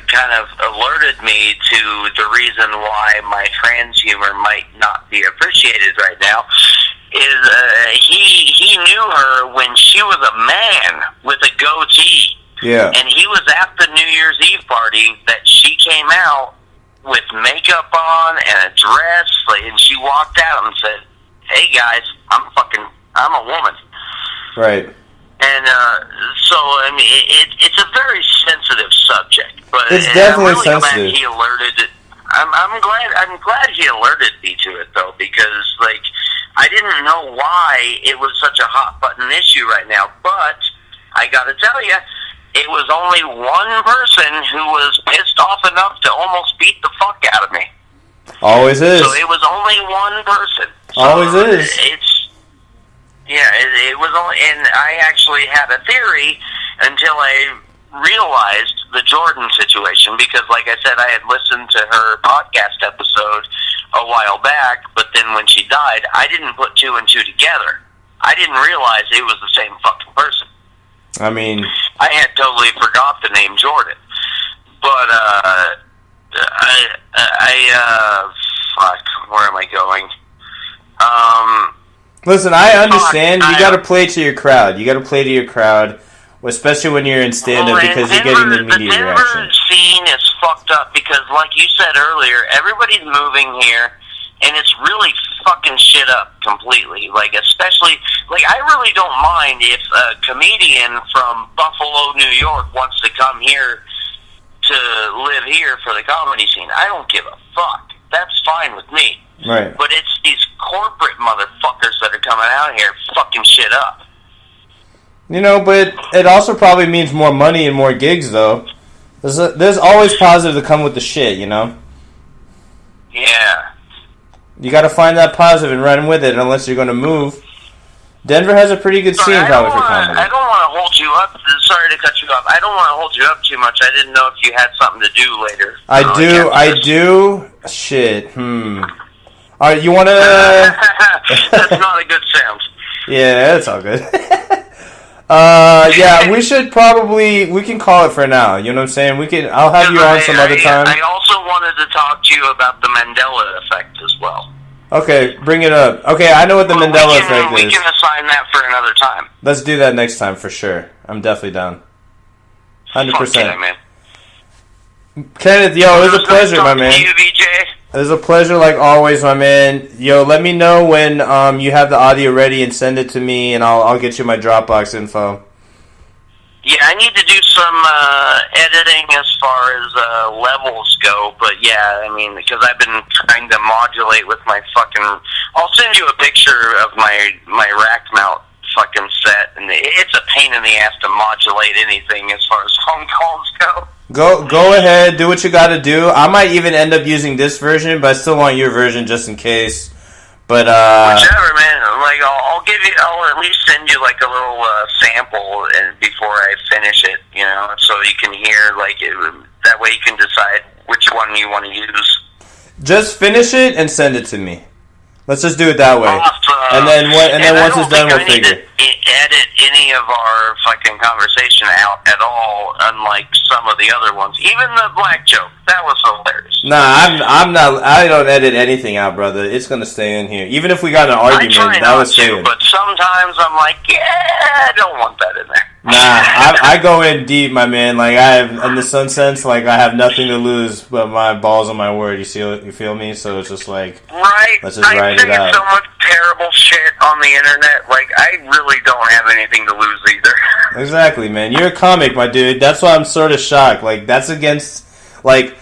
kind of alerted me to the reason why my trans humor might not be appreciated right now, is he knew her when she was a man with a goatee. Yeah. And he was at the New Year's Eve party that she came out with makeup on and a dress, and she walked out and said, "Hey guys, I'm a woman." Right. And so, I mean, it's a very sensitive subject, but it's definitely I'm really sensitive. Glad he alerted. I'm glad he alerted me to it though, because like I didn't know why it was such a hot button issue right now. But I got to tell you, it was only one person who was pissed off enough to almost beat the fuck out of me. Always is. So it was only one person. So always is. It was only, and I actually had a theory until I realized the Jordan situation, because like I said, I had listened to her podcast episode a while back, but then when she died, I didn't put two and two together. I didn't realize it was the same fucking person. I mean, I had totally forgot the name Jordan. But, fuck, where am I going? Listen, I understand. You got to play to your crowd. You got to play to your crowd, especially when you're in stand-up, because you're getting the media reaction. The Denver scene is fucked up because, like you said earlier, everybody's moving here, and it's really fucking shit up completely. Like, especially, like, I really don't mind if a comedian from Buffalo, New York wants to come here to live here for the comedy scene. I don't give a fuck. That's fine with me. Right. But it's these corporate motherfuckers that are coming out here fucking shit up. You know, but it also probably means more money and more gigs, though. There's always positive to come with the shit, you know? Yeah. You gotta find that positive and run with it, unless you're gonna move. Denver has a pretty good scene, probably, for comedy. I don't want to hold you up. Sorry to cut you off. I don't want to hold you up too much. I didn't know if you had something to do later. I do. Shit. Alright, you wanna... That's not a good sound. Yeah, that's all good. Yeah, we should probably... We can call it for now, you know what I'm saying? I'll have you on some other time. I also wanted to talk to you about the Mandela effect as well. Okay, bring it up. Okay, I know what the Mandela effect is. We can assign that for another time. Let's do that next time for sure. I'm definitely down. 100%. Fuck yeah, man. Kenneth, yo, it was a pleasure, my man. You, VJ. It was a pleasure like always, my man. Yo, let me know when you have the audio ready and send it to me, and I'll get you my Dropbox info. Yeah, I need to do some editing as far as levels go, but yeah, I mean, because I've been trying to modulate with my fucking... I'll send you a picture of my rack mount fucking set, and it's a pain in the ass to modulate anything as far as phone calls go. Go ahead, do what you got to do. I might even end up using this version, but I still want your version just in case. But whichever, man. Like I'll at least send you like a little sample before I finish it, you know, so you can hear that way you can decide which one you want to use. Just finish it and send it to me. Let's just do it that way. Awesome. And then once it's done, we'll figure. Edit any of our fucking conversation out at all, unlike some of the other ones. Even the black joke, that was hilarious. Nah, I'm not. I don't edit anything out, brother. It's gonna stay in here. Even if we got an argument, that was staying. But sometimes I'm like, I don't want that in there. Nah, I go in deep, my man. Like I have, in the sun sense, like I have nothing to lose but my balls and my word. You feel me? So it's just like, right. Let's just ride it out. I say so much terrible shit on the internet. Like I really don't have anything to lose either. Exactly, man. You're a comic, my dude. That's why I'm sort of shocked. Like that's against, like,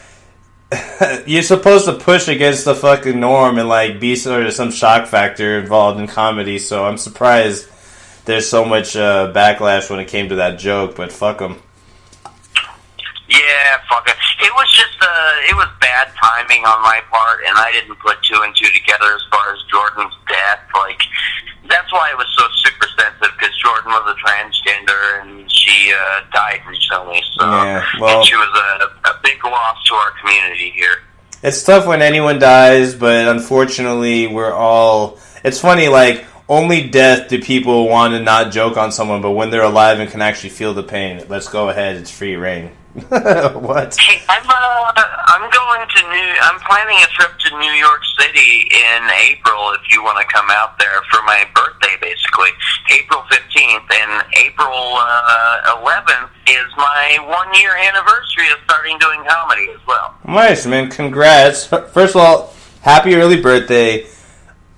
you're supposed to push against the fucking norm and like be sort of some shock factor involved in comedy. So I'm surprised there's so much backlash when it came to that joke, but fuck them. Yeah, fuck it. It was just, it was bad timing on my part, and I didn't put two and two together as far as Jordan's death. Like, that's why it was so super sensitive, because Jordan was a transgender, and she died recently, so yeah, well, and she was a big loss to our community here. It's tough when anyone dies, but unfortunately, we're all... It's funny, like, only death do people want to not joke on someone, but when they're alive and can actually feel the pain, let's go ahead, it's free reign. What? Hey, I'm planning a trip to New York City in April if you want to come out there for my birthday, basically. April 15th, and April 11th is my 1-year anniversary of starting doing comedy as well. Nice, man. Congrats. First of all, happy early birthday.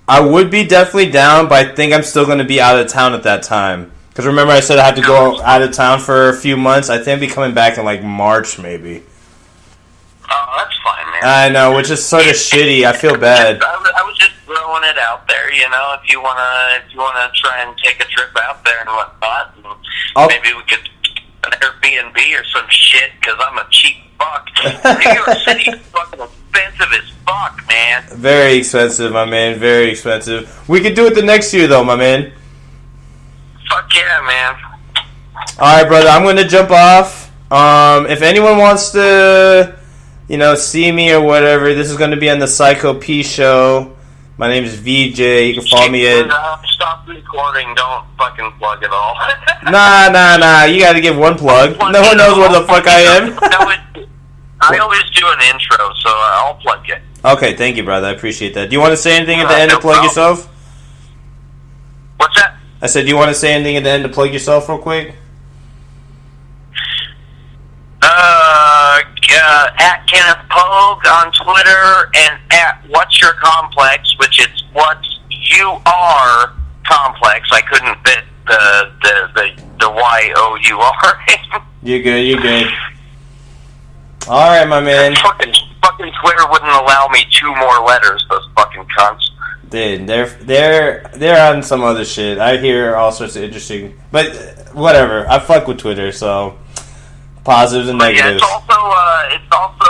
I would be definitely down, but I think I'm still going to be out of town at that time. Because remember I said I had to go out of town for a few months? I think I'll be coming back in like March, maybe. Oh, that's fine, man. I know, which is sort of shitty. I feel bad. I was just throwing it out there, you know, if you wanna try and take a trip out there and whatnot, and maybe we could an Airbnb or some shit, because I'm a cheap fuck. New York City is fucking expensive as fuck, man. Very expensive, my man. Very expensive. We could do it the next year, though, my man. Fuck yeah, man. Alright, brother, I'm going to jump off. If anyone wants to, see me or whatever, this is going to be on the Psycho P Show. My name is VJ. You can follow me at... Stop recording. Don't fucking plug it all. Nah. You got to give one plug. No one knows where the fuck I am. I always do an intro, so I'll plug it. Okay, thank you, brother. I appreciate that. Do you want to say anything at the end to plug yourself? What's that? I said, do you want to say anything at the end to plug yourself real quick? At Kenneth Pogue on Twitter, and at What's Your Complex, which is What You Are Complex. I couldn't fit the Y-O-U-R. You're good. Alright, my man. Fucking Twitter wouldn't allow me 2 more letters, those fucking cunts. Dude, they're on some other shit. I hear all sorts of interesting, but whatever. I fuck with Twitter, so positives and negatives. Yeah, it's also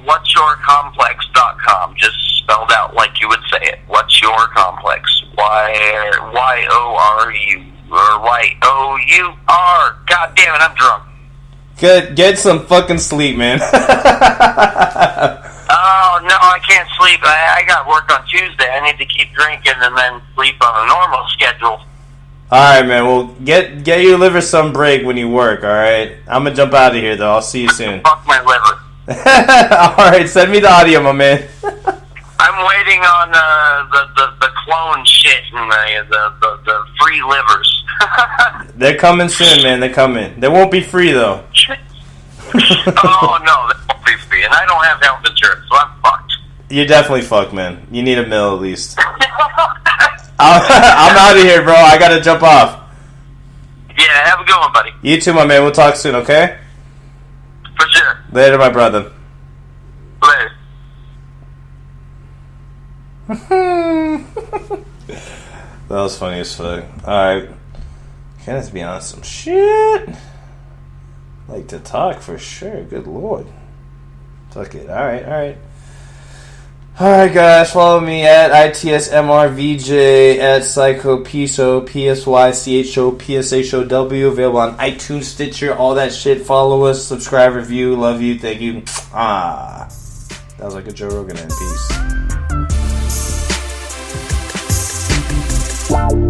whatsyourcomplex.com, just spelled out like you would say it. What's Your Complex? Y-O-R-U or Y-O-U-R. God damn it, I'm drunk. Get some fucking sleep, man. Oh, no, I can't sleep. I got work on Tuesday. I need to keep drinking and then sleep on a normal schedule. Alright, man. Well, get your liver some break when you work, alright? I'm gonna jump out of here, though. I'll see you soon. Fuck my liver. Alright, send me the audio, my man. I'm waiting on the clone shit and the free livers. They're coming soon, man. They're coming. They won't be free, though. Oh, no, they won't be free. And I don't have health insurance, so I'm fucked. You're definitely fucked, man. You need a meal at least. I'm out of here, bro. I gotta jump off. Yeah, have a good one, buddy. You too, my man. We'll talk soon, okay? For sure. Later, my brother. Later. That was funny as fuck. Alright. Kenneth be on some shit. Like to talk for sure. Good lord. Fuck it. Alright. Alright, guys. Follow me at ITSMRVJ, at Pshow, Psyocho, Pshow, available on iTunes, Stitcher, all that shit. Follow us, subscribe, review. Love you. Thank you. That was like a Joe Rogan end. Peace.